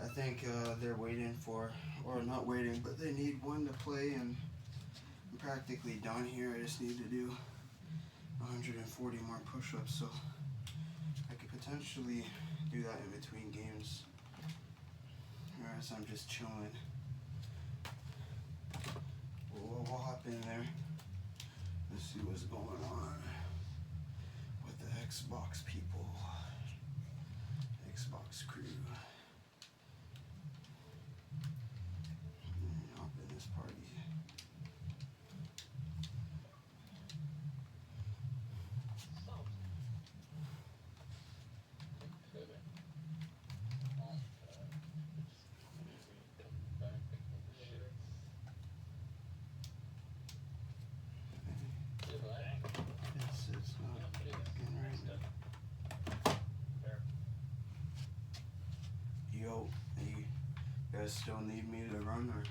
I think they're waiting for, or not waiting, but they need one to play, and I'm practically done here. I just need to do 140 more push-ups, so I could potentially do that in between games. Alright, so I'm just chilling. We'll hop in there. Let's see what's going on with the Xbox people. Xbox crew. Hop in this party. It's not working right now. Yo, hey, you guys still need me to run or?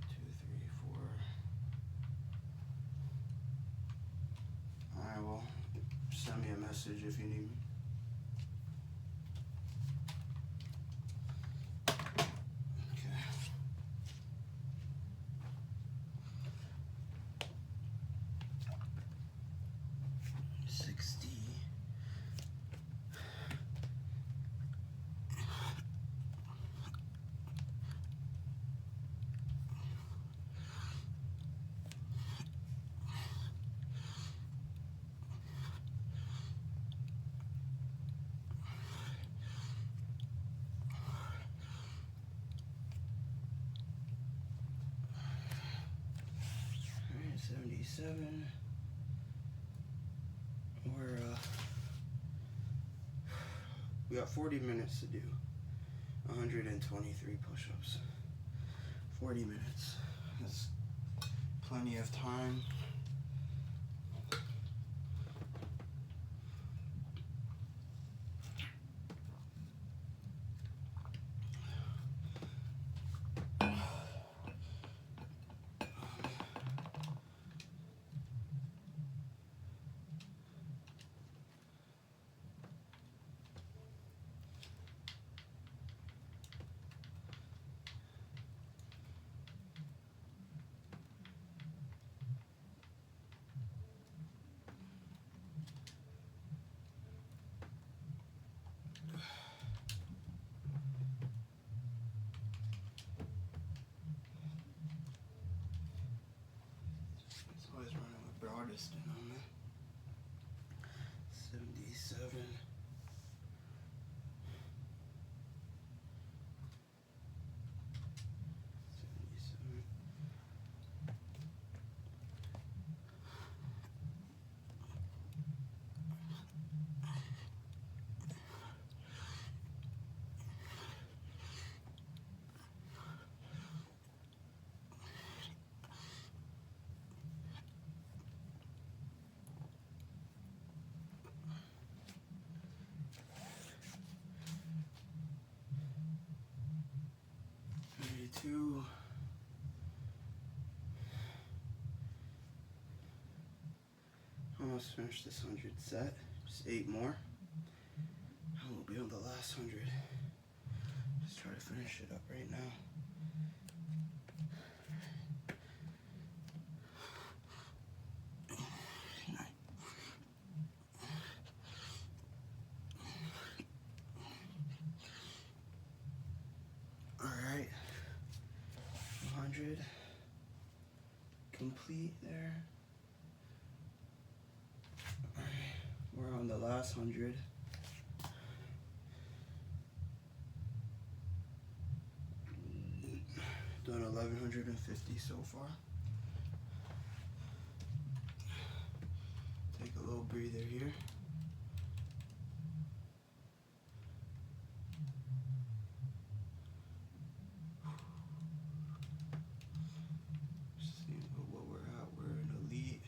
2, 3, 4. Alright, well, send me a message if you need me. Okay. 60. 77. We got 40 minutes to do 123 push-ups. 40 minutes. That's plenty of time. It's always running with broadest in on that. 77. 77. 32. Almost finished this 100 set. Just 8 more. And we'll be on the last 100. Just try to finish it up right now. Alright. 100. Complete there. Alright. We're on the last 100. Done 1150 so far. Take a little breather here. Seeing what we're at. We're an elite.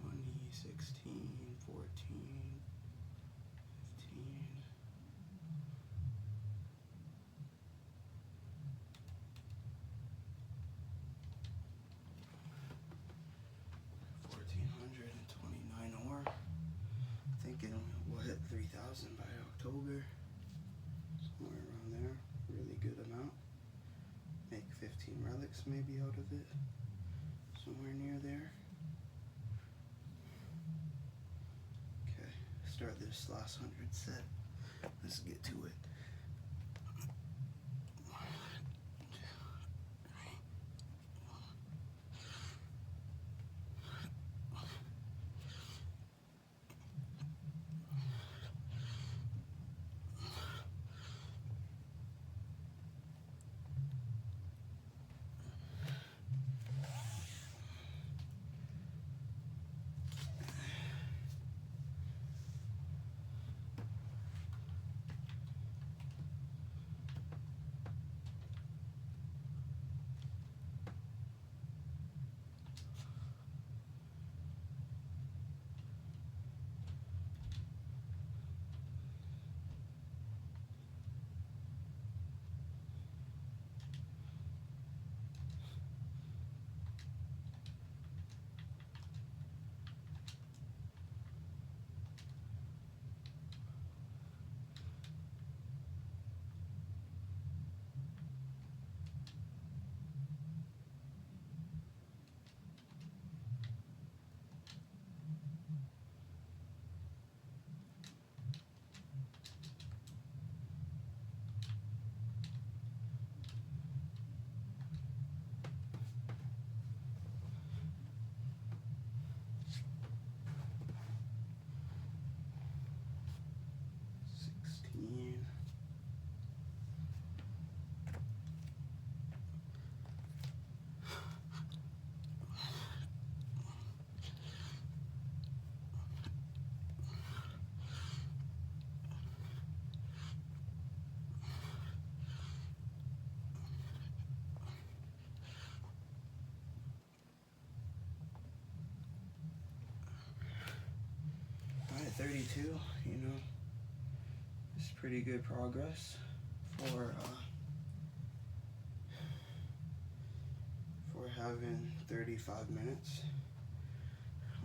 Twenty, 16, 14, 15. 1,429 more. Thinking we'll hit 3,000 by October. Somewhere around there. Really good amount. Make 15 relics maybe out of it. Somewhere near there. start this last 100 set. Let's get to it. 16. Alright, 32, you know, it's pretty good progress for having 35 minutes.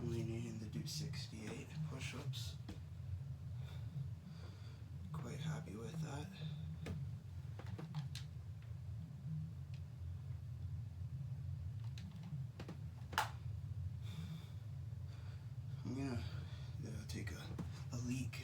Only needing to do 68 push-ups. Quite happy with that. I'm gonna take a leak.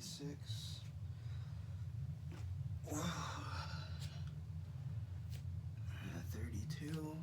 Six. Whoa. 32.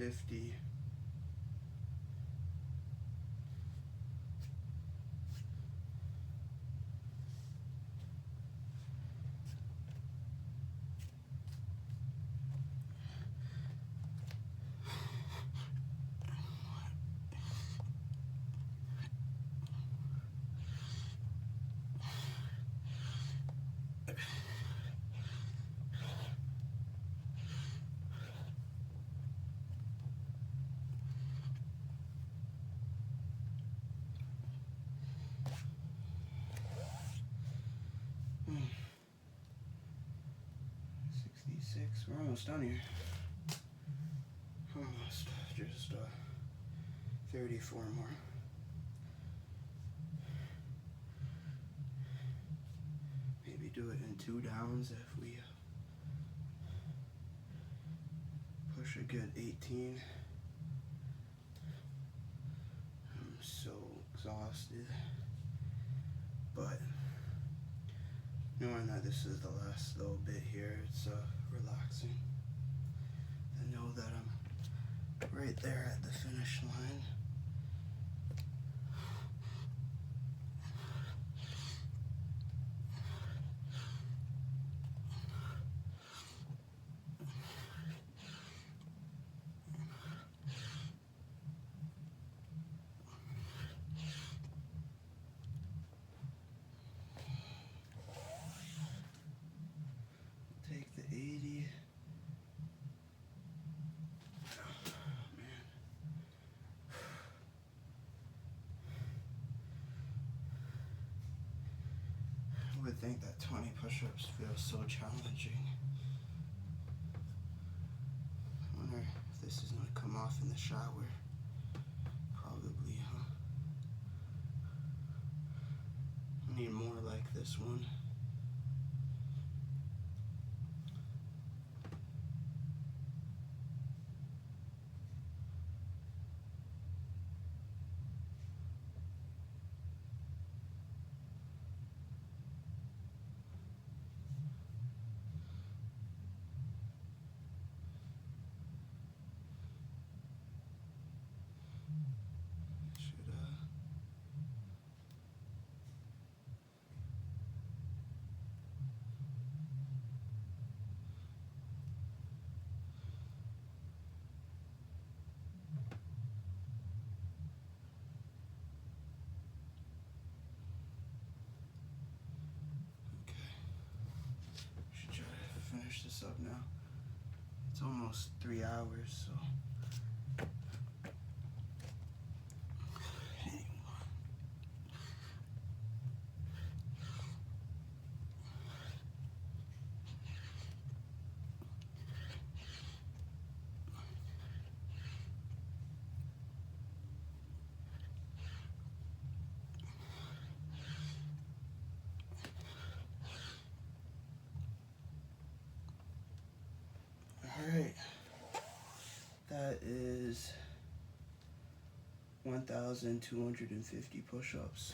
50. Hmm. 66. We're almost done here. Almost. Just 34 more. Maybe do it in 2 downs if we push a good 18. I'm so exhausted. But knowing that this is the last little bit here, it's relaxing. I know that I'm right there at the finish line. Take the 80. Oh, man. I would think that 20 push-ups feels so challenging. I wonder if this is gonna come off in the shower. Probably, huh? I need more like this one. Should okay. Should try to finish this up now. It's almost 3 hours, so. Alright. That is 1,250 push-ups.